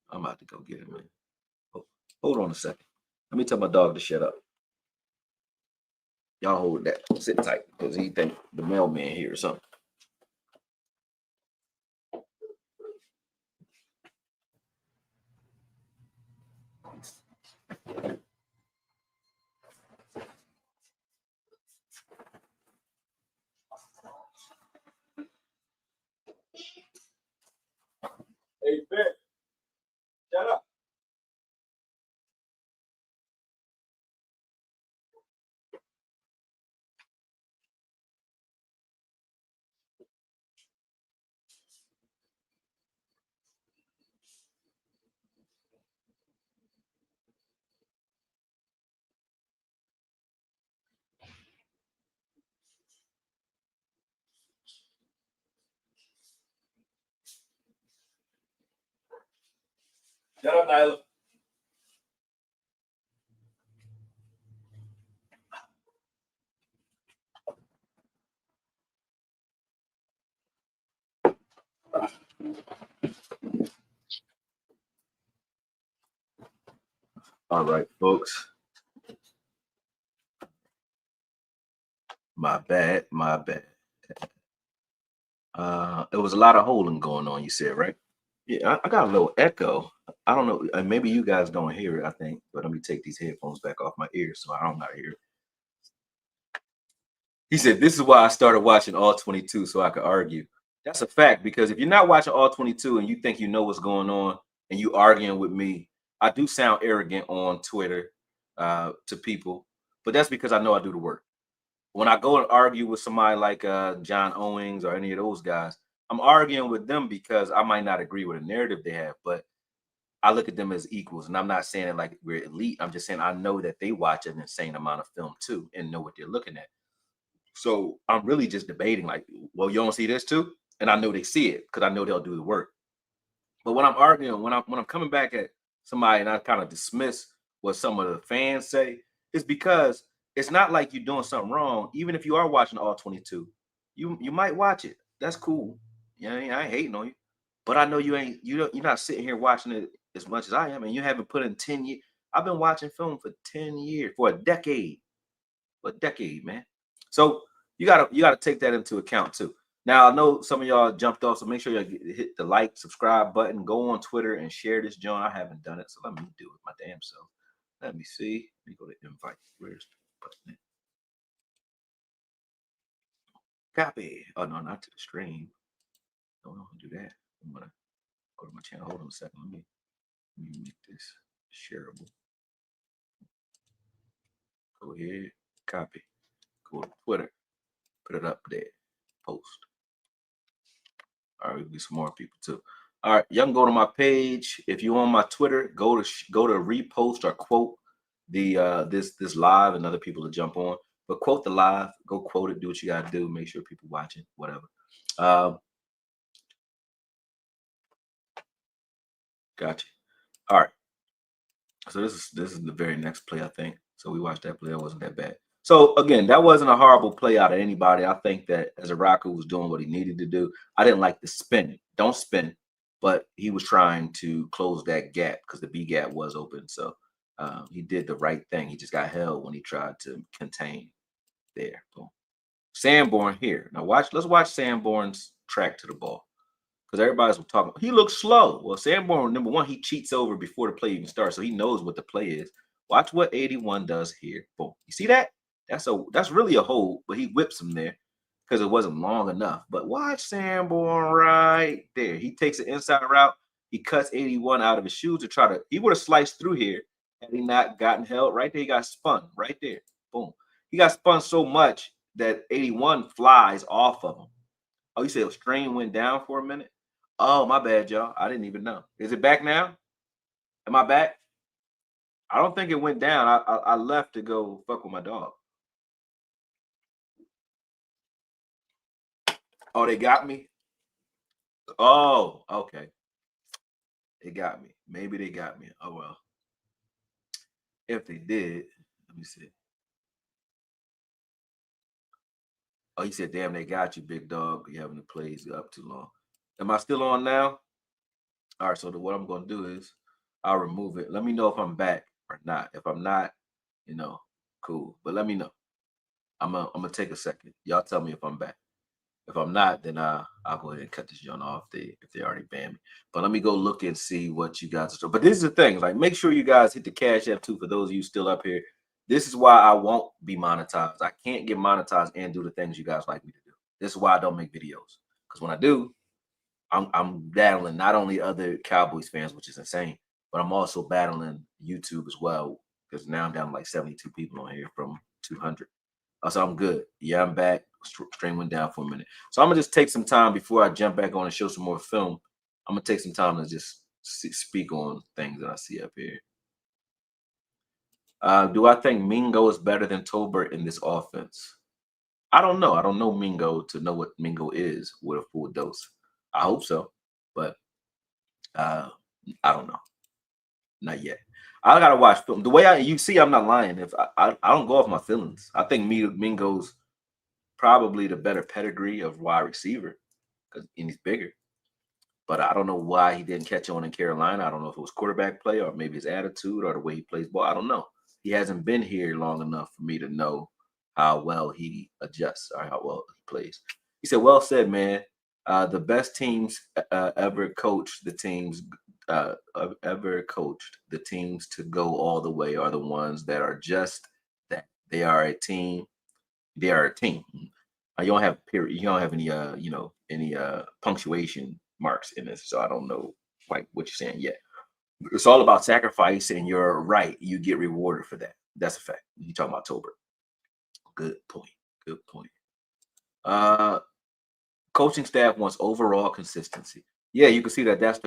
I'm about to go get him, man. Hold on a second. Let me tell my dog to shut up. Y'all hold that. Sit tight because he think the mailman here or something. Hey, Ben, shut up. Shut up, Nyla. All right, folks. My bad. It was a lot of holding going on, you said, right? Yeah, I got a little echo. I don't know. Maybe you guys don't hear it, I think, but let me take these headphones back off my ears so I don't not hear it. He said, "This is why I started watching all 22 so I could argue." That's a fact because if you're not watching all 22 and you think you know what's going on and you arguing with me, I do sound arrogant on Twitter to people, but that's because I know I do the work. When I go and argue with somebody like John Owings or any of those guys, I'm arguing with them because I might not agree with a narrative they have, but I look at them as equals. And I'm not saying it like we're elite. I'm just saying I know that they watch an insane amount of film too and know what they're looking at. So I'm really just debating, like, well, you don't see this too? And I know they see it because I know they'll do the work. But when I'm arguing, when I'm coming back at somebody and I kind of dismiss what some of the fans say, it's because it's not like you're doing something wrong. Even if you are watching all 22, you might watch it. That's cool. You know, I ain't hating on you. But I know you're not sitting here watching it as much as I am, and you haven't put in 10 years. I've been watching film for 10 years, for a decade, man. So you gotta take that into account too. Now I know some of y'all jumped off, so make sure you hit the like, subscribe button, go on Twitter and share this joint. I haven't done it, so let me do it my damn self. Let me see. Let me go to invite. Where's the button? Copy. Oh no, not to the stream. Don't do that. I'm gonna go to my channel. Hold on a second. Let me make this shareable. Go ahead, copy. Go to Twitter. Put it up there. Post. All right, we'll get some more people too. All right, y'all can go to my page. If you're on my Twitter, go to repost or quote the this live and other people to jump on. But quote the live, go quote it, do what you gotta do, make sure people watching, whatever. Gotcha. All right. So this is the very next play, I think. So we watched that play. It wasn't that bad. So again, that wasn't a horrible play out of anybody. I think that as a Rocker was doing what he needed to do. I didn't like the spin. Don't spin, but he was trying to close that gap because the B gap was open. So he did the right thing. He just got held when he tried to contain there. Boom. Sanborn here. Now watch. Let's watch Sanborn's track to the ball because everybody's talking. He looks slow. Well, Sanborn, number one, he cheats over before the play even starts, so he knows what the play is. Watch what 81 does here. Boom. You see that? That's really a hold, but he whips him there because it wasn't long enough. But watch Sanborn right there. He takes an inside route. He cuts 81 out of his shoes to try to. He would have sliced through here had he not gotten held right there. He got spun right there. Boom. He got spun so much that 81 flies off of him. Oh, you said strain went down for a minute? Oh, my bad, y'all. I didn't even know. Is it back now? Am I back? I don't think it went down. I left to go fuck with my dog. Oh, they got me? Oh, okay. They got me. Maybe they got me. Oh, well. If they did, let me see. Oh, he said, "Damn, they got you, big dog. You having the plays up too long." Am I still on now? All right. So what I'm going to do is I'll remove it. Let me know if I'm back or not. If I'm not, cool. But let me know. I'm gonna take a second. Y'all tell me if I'm back. If I'm not, then I'll go ahead and cut this joint off if they already banned me. But let me go look and see what you guys are doing. But this is the thing, like make sure you guys hit the Cash App too for those of you still up here. This is why I won't be monetized. I can't get monetized and do the things you guys like me to do. This is why I don't make videos. Because when I do, I'm battling not only other Cowboys fans, which is insane, but I'm also battling YouTube as well. Because now I'm down to like 72 people on here from 200. So I'm good. Yeah, I'm back. Stream went down for a minute. So I'm gonna just take some time before I jump back on and show some more film. I'm gonna take some time to just speak on things that I see up here. Do I think Mingo is better than Tolbert in this offense? I don't know. I don't know Mingo to know what Mingo is with a full dose. I hope so, but uh, I don't know. Not yet. I gotta watch film. The way you see, I'm not lying. If I don't go off my feelings, I think Mingo's probably the better pedigree of wide receiver because he's bigger. But I don't know why he didn't catch on in Carolina. I don't know if it was quarterback play or maybe his attitude or the way he plays ball. I don't know. He hasn't been here long enough for me to know how well he adjusts or how well he plays. He said, "Well said, man. The best teams ever coached the teams ever coached the teams to go all the way are the ones that are just that. They are a team. They are a team. You don't have period. You don't have any any punctuation marks in this, so I don't know like what you're saying yet. It's all about sacrifice, and you're right. You get rewarded for that. That's a fact. You talking about Tolbert? Good point. Good point. Uh, Coaching staff wants overall consistency. Yeah, you can see that that's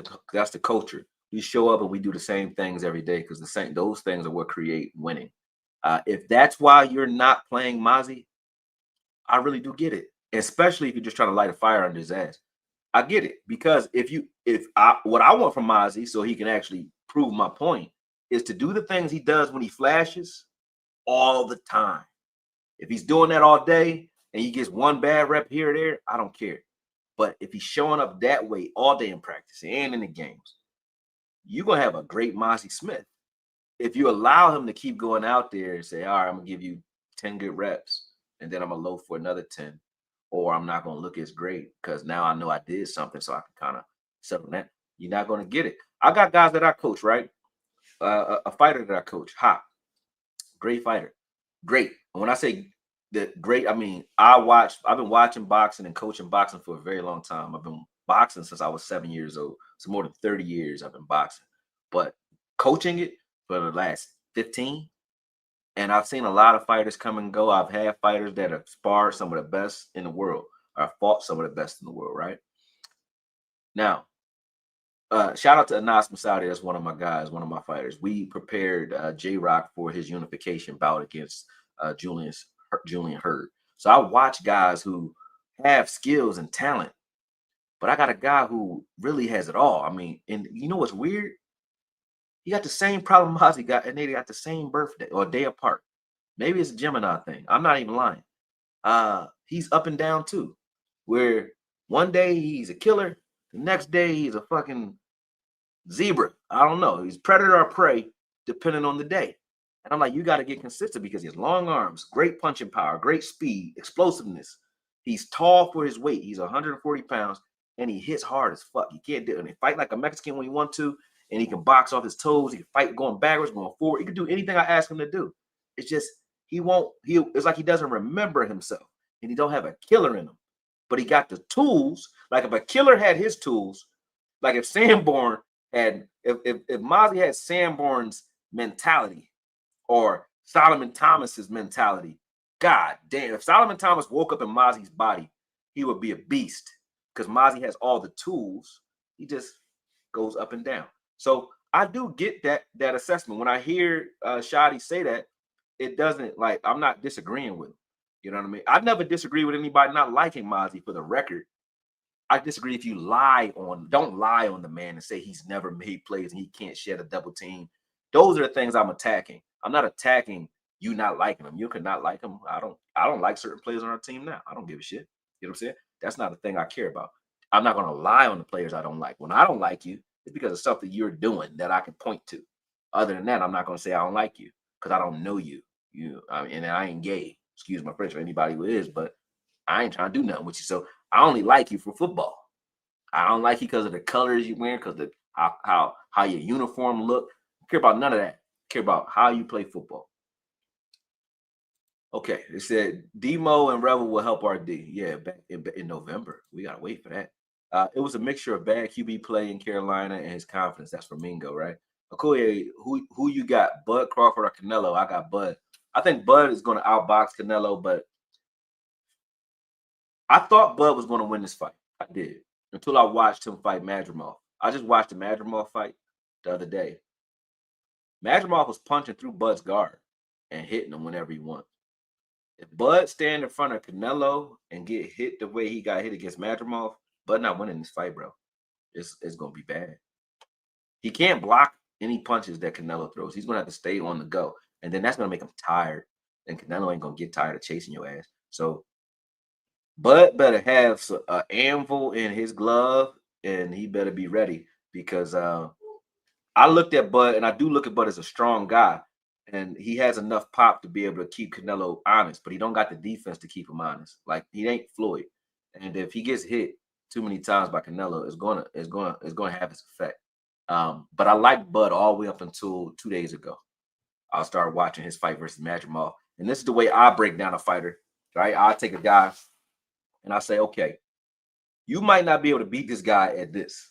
the culture. We show up and we do the same things every day because those things are what create winning. If that's why you're not playing Mazi, I really do get it, especially if you're just trying to light a fire under his ass. I get it because what I want from Mazi, so he can actually prove my point, is to do the things he does when he flashes all the time. If he's doing that all day and he gets one bad rep here or there, I don't care. But if he's showing up that way all day in practice and in the games, you're gonna have a great Mazi Smith. If you allow him to keep going out there and say, all right, I'm gonna give you 10 good reps, and then I'm gonna load for another 10, or I'm not gonna look as great because now I know I did something, so I can kind of settle that. You're not gonna get it. I got guys that I coach, right? A fighter that I coach, Hop, great fighter, great. And when I say that great, I mean I've been watching boxing and coaching boxing for a very long time. I've been boxing since I was 7 years old, so more than 30 years I've been boxing, but coaching it for the last 15. And I've seen a lot of fighters come and go. I've had fighters that have sparred some of the best in the world or fought some of the best in the world, right? Now, shout out to Anas Masaudi. That's one of my guys, one of my fighters. We prepared J Rock for his unification bout against Julian Hurd. So I watch guys who have skills and talent, but I got a guy who really has it all. I mean, and you know what's weird? He got the same problem Ozzy got, and they got the same birthday or day apart. Maybe it's a Gemini thing. I'm not even lying. He's up and down too. Where one day he's a killer, the next day he's a fucking zebra. I don't know. He's predator or prey, depending on the day. And I'm like, you got to get consistent because he has long arms, great punching power, great speed, explosiveness. He's tall for his weight. He's 140 pounds, and he hits hard as fuck. He can't do it. And he fight like a Mexican when he wants to, and he can box off his toes. He can fight going backwards, going forward. He can do anything I ask him to do. It's just he won't. It's like he doesn't remember himself, and he don't have a killer in him. But he got the tools. Like if a killer had his tools, like if Sanborn had, if Mazi had Sanborn's mentality or Solomon Thomas's mentality, God damn! If Solomon Thomas woke up in Mazi's body, he would be a beast because Mazi has all the tools. He just goes up and down. So I do get that assessment. When I hear Shadi say that, it doesn't like I'm not disagreeing with him. You know what I mean? I never disagree with anybody not liking Mazi for the record. I disagree if you don't lie on the man and say he's never made plays and he can't shed a double team. Those are the things I'm attacking. I'm not attacking you not liking him. You could not like him. I don't like certain players on our team now. I don't give a shit. You know what I'm saying? That's not a thing I care about. I'm not gonna lie on the players I don't like. When I don't like you, it's because of something you're doing that I can point to. Other than that, I'm not gonna say I don't like you because I don't know you. And I ain't gay. Excuse my French for anybody who is, but I ain't trying to do nothing with you. So I only like you for football. I don't like you because of the colors you wear, because the how your uniform look. I care about none of that. I care about how you play football. Okay, it said Demo and Rebel will help our D. Yeah, back in November. We gotta wait for that. It was a mixture of bad QB play in Carolina and his confidence. That's from Mingo, right? Akoye, who you got? Bud Crawford or Canelo? I got Bud. I think Bud is going to outbox Canelo, but I thought Bud was going to win this fight. I did until I watched him fight Madrimov. I just watched the Madrimov fight the other day. Madrimov was punching through Bud's guard and hitting him whenever he wants. If Bud stand in front of Canelo and get hit the way he got hit against Madrimov, Bud not winning this fight, bro. It's gonna be bad. He can't block any punches that Canelo throws. He's gonna have to stay on the go, and then that's gonna make him tired. And Canelo ain't gonna get tired of chasing your ass. So Bud better have an anvil in his glove, and he better be ready because I looked at Bud, and I do look at Bud as a strong guy, and he has enough pop to be able to keep Canelo honest, but he don't got the defense to keep him honest. Like he ain't Floyd, and if he gets hit too many times by Canelo, it's gonna have its effect. But I liked Bud all the way up until 2 days ago. I started watching his fight versus Madrimov, and this is the way I break down a fighter. Right, I take a guy and I say, okay, you might not be able to beat this guy at this,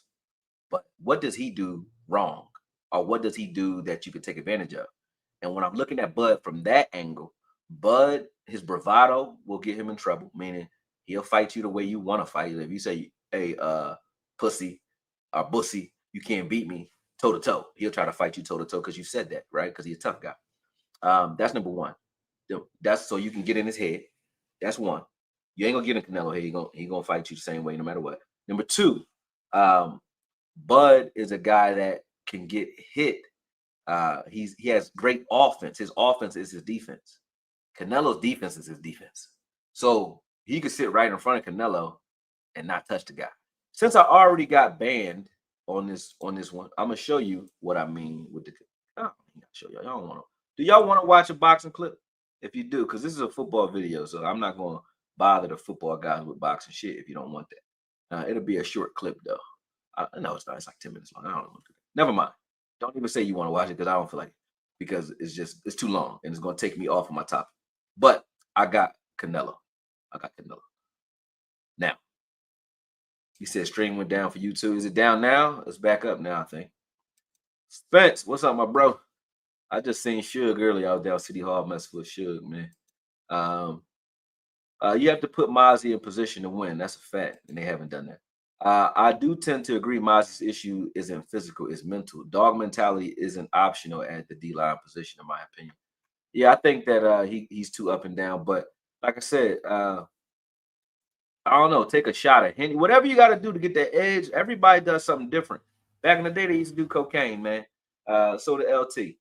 but what does he do wrong? Or what does he do that you could take advantage of? And when I'm looking at Bud from that angle, Bud, his bravado will get him in trouble, meaning he'll fight you the way you want to fight. If you say, hey, pussy or bussy, you can't beat me toe to toe, he'll try to fight you toe to toe because you said that, right? Because he's a tough guy. That's number one. That's so you can get in his head. That's one. You ain't gonna get in Canelo head. He gonna fight you the same way no matter what. Number two, Bud is a guy that can get hit. He has great offense. His offense is his defense. Canelo's defense is his defense. So he could sit right in front of Canelo and not touch the guy. Since I already got banned on this one, I'm gonna show you what I mean with the. Oh, I'm show y'all. Y'all want to? Do y'all want to watch a boxing clip? If you do, because this is a football video, so I'm not gonna bother the football guys with boxing shit if you don't want that. It'll be a short clip though. I know it's not. It's like 10 minutes long. I don't want to do that. Never mind. Don't even say you want to watch it because I don't feel like it. Because it's too long and it's gonna take me off of my topic. But I got Canelo. Now, he said stream went down for you too. Is it down now? It's back up now, I think. Spence, what's up, my bro? I just seen Suge earlier. I was down City Hall messing with Suge, man. You have to put Mazi in position to win. That's a fact, and they haven't done that. I do tend to agree Mazi's issue isn't physical, it's mental. Dog mentality isn't optional at the D-line position, in my opinion. Yeah, I think that he's too up and down. But like I said, I don't know, take a shot at Henny. Whatever you got to do to get that edge, everybody does something different. Back in the day, they used to do cocaine, man. So the LT.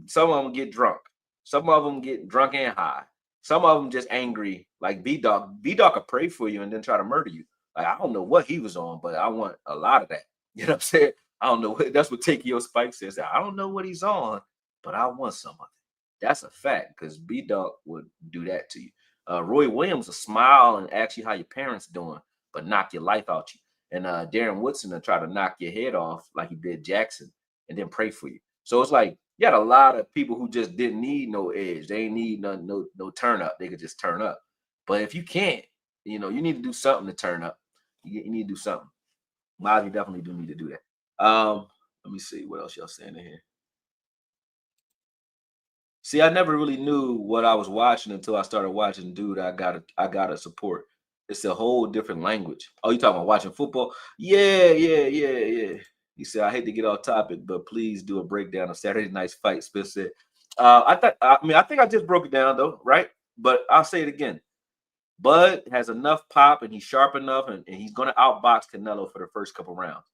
Some of them get drunk. Some of them get drunk and high. Some of them just angry, like B-Dog. B-Dog could pray for you and then try to murder you. Like, I don't know what he was on, but I want a lot of that. You know what I'm saying? I don't know. That's what Takeo Spike says. I don't know what he's on, but I want some of it. That's a fact because B-Dog would do that to you. Roy Williams will smile and ask you how your parents doing, but knock your life out you. And Darren Woodson will try to knock your head off like he did Jackson and then pray for you. So it's like you had a lot of people who just didn't need no edge. They ain't need no turn up. They could just turn up. But if you can't, you need to do something to turn up. You need to do something. Mazi definitely do need to do that. Let me see what else y'all saying in here. See, I never really knew what I was watching until I started watching Dude, I gotta support. It's a whole different language. Oh, you talking about watching football? Yeah. He said, I hate to get off topic, but please do a breakdown of Saturday night's fight. Smith said. I think I just broke it down though, right? But I'll say it again. Bud has enough pop and he's sharp enough and he's gonna outbox Canelo for the first couple rounds.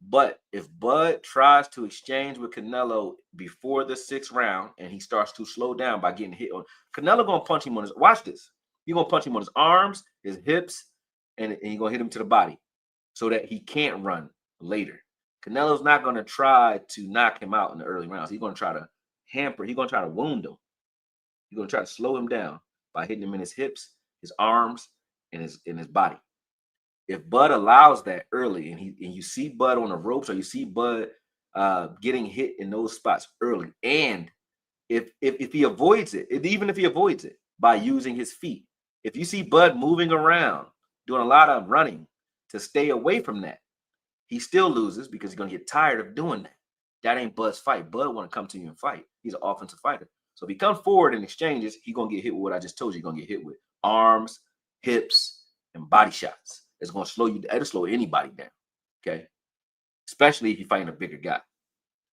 But if Bud tries to exchange with Canelo before the 6th round and he starts to slow down by getting hit on, Canelo gonna punch him on his, watch this. You're gonna punch him on his arms, his hips, and you're gonna hit him to the body so that he can't run later. Canelo's not gonna try to knock him out in the early rounds. He's gonna try to hamper, he's gonna try to wound him. He's gonna try to slow him down by hitting him in his hips, his arms, and his body. If Bud allows that early, and you see Bud on the ropes, or you see Bud getting hit in those spots early, and if he avoids it, even if he avoids it by using his feet, if you see Bud moving around, doing a lot of running to stay away from that, he still loses because he's gonna get tired of doing that. That ain't Bud's fight. Bud want to come to you and fight. He's an offensive fighter. So if he comes forward in exchanges, he's gonna get hit with what I just told you. He's gonna get hit with arms, hips, and body shots. It's gonna slow you. It'll slow anybody down. Okay, especially if you're fighting a bigger guy.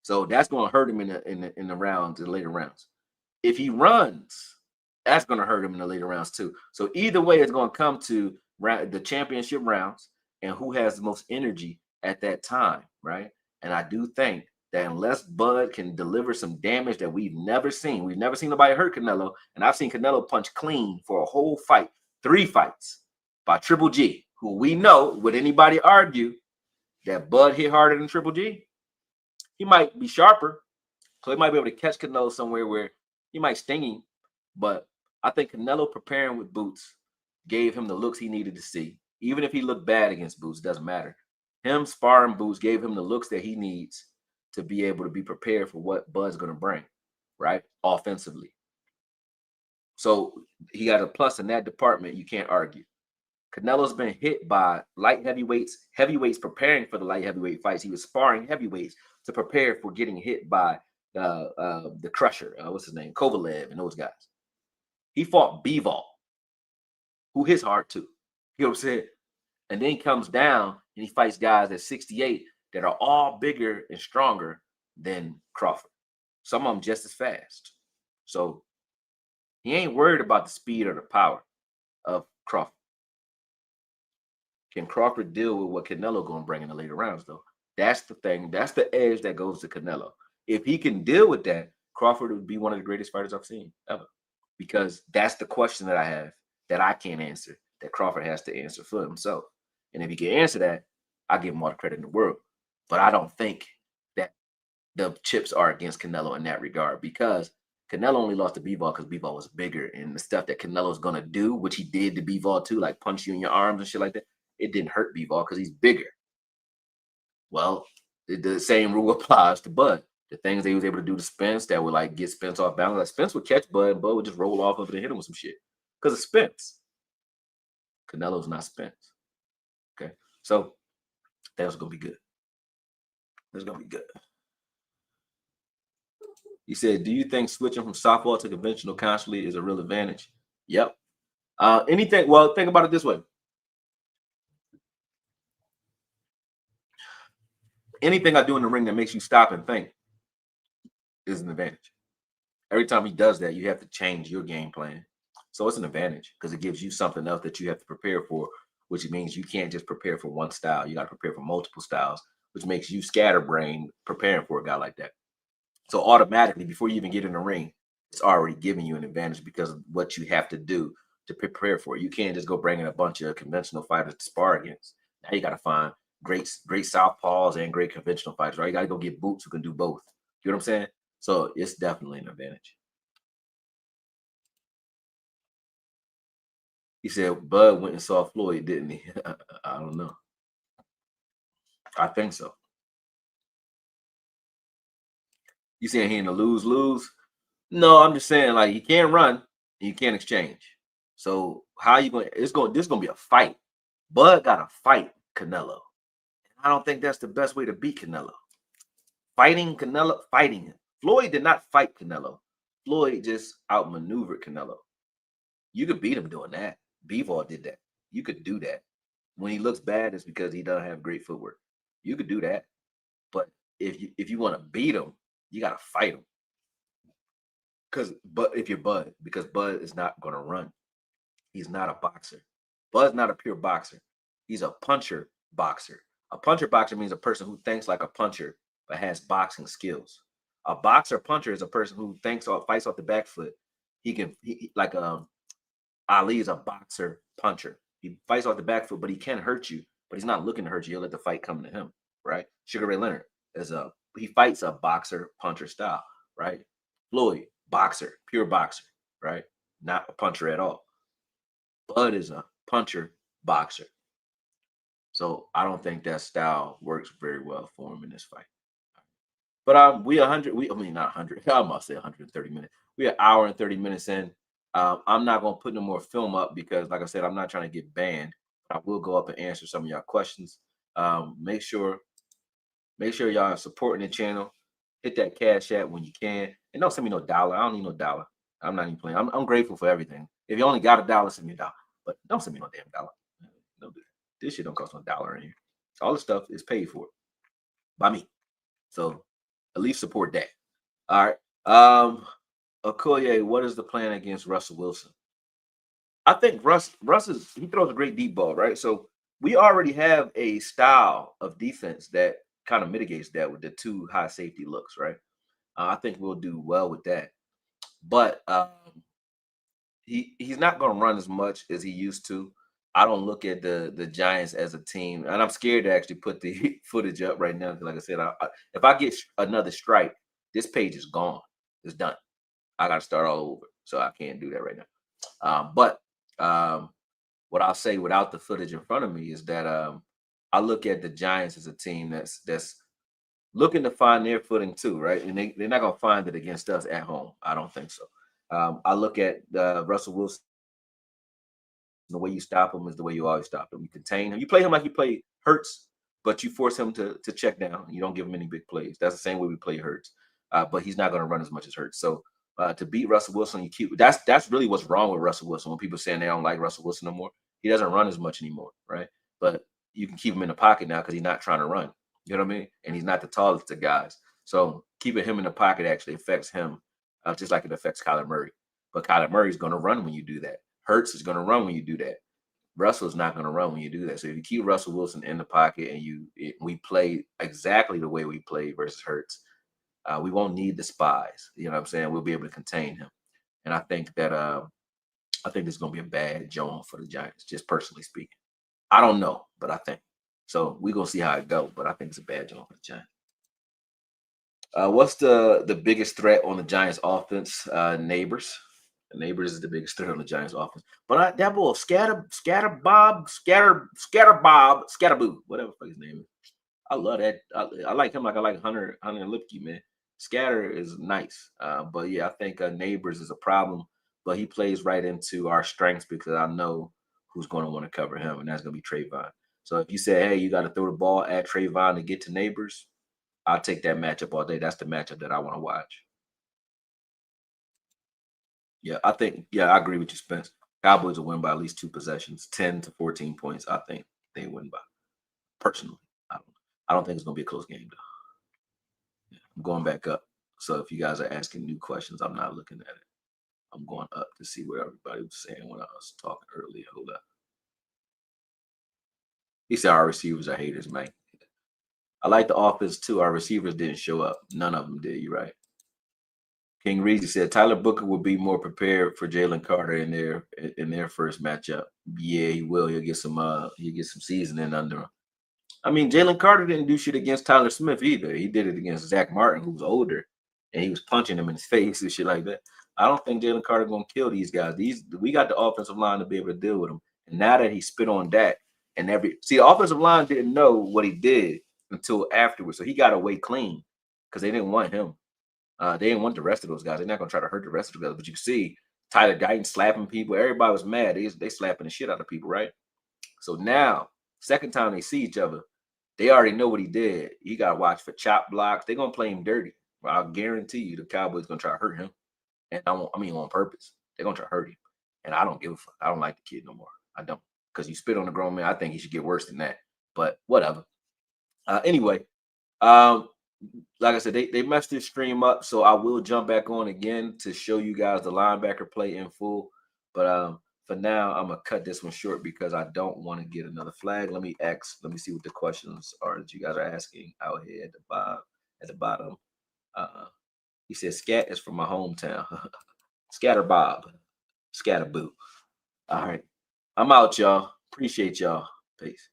So that's gonna hurt him in the rounds, the later rounds. If he runs, that's gonna hurt him in the later rounds too. So either way, it's gonna come to the championship rounds and who has the most energy at that time, right? And I do think that unless Bud can deliver some damage that we've never seen nobody hurt Canelo, and I've seen Canelo punch clean for a whole fight, 3 fights by Triple G, who we know, would anybody argue that Bud hit harder than Triple G? He might be sharper, so he might be able to catch Canelo somewhere where he might sting him. But I think Canelo preparing with Boots gave him the looks he needed to see. Even if he looked bad against Boots, doesn't matter. Him sparring Boots gave him the looks that he needs to be able to be prepared for what Bud's going to bring, right? Offensively. So he got a plus in that department. You can't argue. Canelo's been hit by light heavyweights preparing for the light heavyweight fights. He was sparring heavyweights to prepare for getting hit by the Crusher. What's his name? Kovalev and those guys. He fought Bivol, who hits hard too. You know what I'm saying? And then he comes down and he fights guys at 68 that are all bigger and stronger than Crawford. Some of them just as fast. So he ain't worried about the speed or the power of Crawford. Can Crawford deal with what Canelo going to bring in the later rounds, though? That's the thing. That's the edge that goes to Canelo. If he can deal with that, Crawford would be one of the greatest fighters I've seen ever. Because that's the question that I have that I can't answer, that Crawford has to answer for himself. And if he can answer that, I give him all the credit in the world. But I don't think that the chips are against Canelo in that regard, because Canelo only lost to Bivol because Bivol was bigger, and the stuff that Canelo's going to do, which he did to Bivol too, like punch you in your arms and shit like that, it didn't hurt Bivol because he's bigger. Well, the same rule applies to Bud. The things they was able to do to Spence that would like get Spence off balance, like Spence would catch Bud, and Bud would just roll off of it and hit him with some shit because of Spence. Canelo's not Spence. Okay, so that was gonna be good. That's gonna be good. He said, "Do you think switching from softball to conventional constantly is a real advantage?" Yep. Anything? Well, think about it this way. Anything I do in the ring that makes you stop and think is an advantage. Every time he does that, you have to change your game plan. So it's an advantage because it gives you something else that you have to prepare for, which means you can't just prepare for one style. You got to prepare for multiple styles, which makes you scatterbrained preparing for a guy like that. So automatically, before you even get in the ring, it's already giving you an advantage because of what you have to do to prepare for it. You can't just go bring in a bunch of conventional fighters to spar against. Now you got to find great southpaws and great conventional fighters, right? You got to go get Boots who can do both. You know what I'm saying? So it's definitely an advantage. He said Bud went and saw Floyd, didn't he? I don't know. I think so. You saying he in a lose-lose? No, I'm just saying like he can't run and you can't exchange. So how you going? This gonna be a fight. Bud got to fight Canelo. I don't think that's the best way to beat Canelo. Fighting Canelo, fighting him. Floyd did not fight Canelo. Floyd just outmaneuvered Canelo. You could beat him doing that. Bivol did that. You could do that. When he looks bad, it's because he doesn't have great footwork. You could do that. But if you want to beat him, you got to fight him. But if you're Bud, because Bud is not going to run. He's not a boxer. Bud's not a pure boxer. He's a puncher boxer. A puncher boxer means a person who thinks like a puncher but has boxing skills. A boxer puncher is a person who fights off the back foot. Like Ali is a boxer puncher. He fights off the back foot, but he can hurt you. But he's not looking to hurt you. He'll let the fight come to him, right? Sugar Ray Leonard he fights a boxer puncher style, right? Floyd, boxer, pure boxer, right? Not a puncher at all. Bud is a puncher boxer. So I don't think that style works very well for him in this fight. But we 100. I mean not 100. I must say 130 minutes. We an hour and 30 minutes in. I'm not gonna put no more film up because, like I said, I'm not trying to get banned. I will go up and answer some of y'all questions. Make sure y'all are supporting the channel. Hit that cash app when you can, and don't send me no dollar. I don't need no dollar. I'm not even playing. I'm grateful for everything. If you only got $1, send me $1. But don't send me no damn dollar. Don't do that. This shit don't cost no dollar in here. All the stuff is paid for by me. So at least support that. All right. Akoye, what is the plan against Russell Wilson? I think Russ he throws a great deep ball, right? So we already have a style of defense that kind of mitigates that with the 2 high safety looks, right? I think we'll do well with that. But he's not going to run as much as he used to. I don't look at the Giants as a team, and I'm scared to actually put the footage up right now. Like I said, if I get another strike, this page is gone. It's done. I got to start all over, so I can't do that right now. But what I'll say without the footage in front of me is that I look at the Giants as a team that's looking to find their footing too, right? And they're not going to find it against us at home. I don't think so. I look at Russell Wilson. The way you stop him is the way you always stop him. You contain him. You play him like you play Hurts, but you force him to check down. You don't give him any big plays. That's the same way we play Hurts, but he's not going to run as much as Hurts. So to beat Russell Wilson, you keep that's really what's wrong with Russell Wilson. When people saying they don't like Russell Wilson no more, he doesn't run as much anymore, right? But you can keep him in the pocket now because he's not trying to run. You know what I mean? And he's not the tallest of guys. So keeping him in the pocket actually affects him, just like it affects Kyler Murray. But Kyler Murray is going to run when you do that. Hurts is going to run when you do that. Russell's not going to run when you do that. So if you keep Russell Wilson in the pocket and we play exactly the way we played versus Hurts, we won't need the spies. You know what I'm saying? We'll be able to contain him. And I think that I think this is going to be a bad Joan for the Giants, just personally speaking. I don't know, but I think. So we're going to see how it goes, but I think it's a bad Joan for the Giants. What's the biggest threat on the Giants offense? Neighbors. The Neighbors is the biggest threat on the Giants offense. But that boy, Scatterboo, whatever his name is. I love that. I like him like I like Hunter Lipke, man. Scatter is nice. But yeah, I think Neighbors is a problem, but he plays right into our strengths because I know who's going to want to cover him, and that's going to be Trayvon. So if you say, hey, you got to throw the ball at Trayvon to get to Neighbors, I'll take that matchup all day. That's the matchup that I want to watch. Yeah, I agree with you, Spence. Cowboys will win by at least 2 possessions, 10 to 14 points. I think they win by. Personally, I don't think it's gonna be a close game though. Yeah, I'm going back up. So if you guys are asking new questions, I'm not looking at it. I'm going up to see what everybody was saying when I was talking earlier. Hold up. He said our receivers are haters, man. I like the offense too. Our receivers didn't show up. None of them did. You're right. King Reezy said Tyler Booker will be more prepared for Jalen Carter in their first matchup. Yeah, he will. He'll get some seasoning under him. I mean, Jalen Carter didn't do shit against Tyler Smith either. He did it against Zach Martin, who's older, and he was punching him in his face and shit like that. I don't think Jalen Carter gonna kill these guys. We got the offensive line to be able to deal with him. And now that he spit on Dak and the offensive line didn't know what he did until afterwards. So he got away clean because they didn't want him. They didn't want the rest of those guys. They're not gonna try to hurt the rest of the guys. But you can see Tyler Guyton slapping people. Everybody was mad. They slapping the shit out of people, right? So now, second time they see each other, they already know what he did. You got to watch for chop blocks. They're going to play him dirty. But I'll guarantee you the Cowboys going to try to hurt him. And on purpose. They're going to try to hurt him. And I don't give a fuck. I don't like the kid no more. I don't. Because you spit on the grown man. I think he should get worse than that. But whatever. Anyway, like I said, they messed this stream up. So I will jump back on again to show you guys the linebacker play in full. But for now, I'm gonna cut this one short because I don't want to get another flag. Let me see what the questions are that you guys are asking out here at the bottom. He says scat is from my hometown. Scatter Bob. Scatterboo. All right. I'm out, y'all. Appreciate y'all. Peace.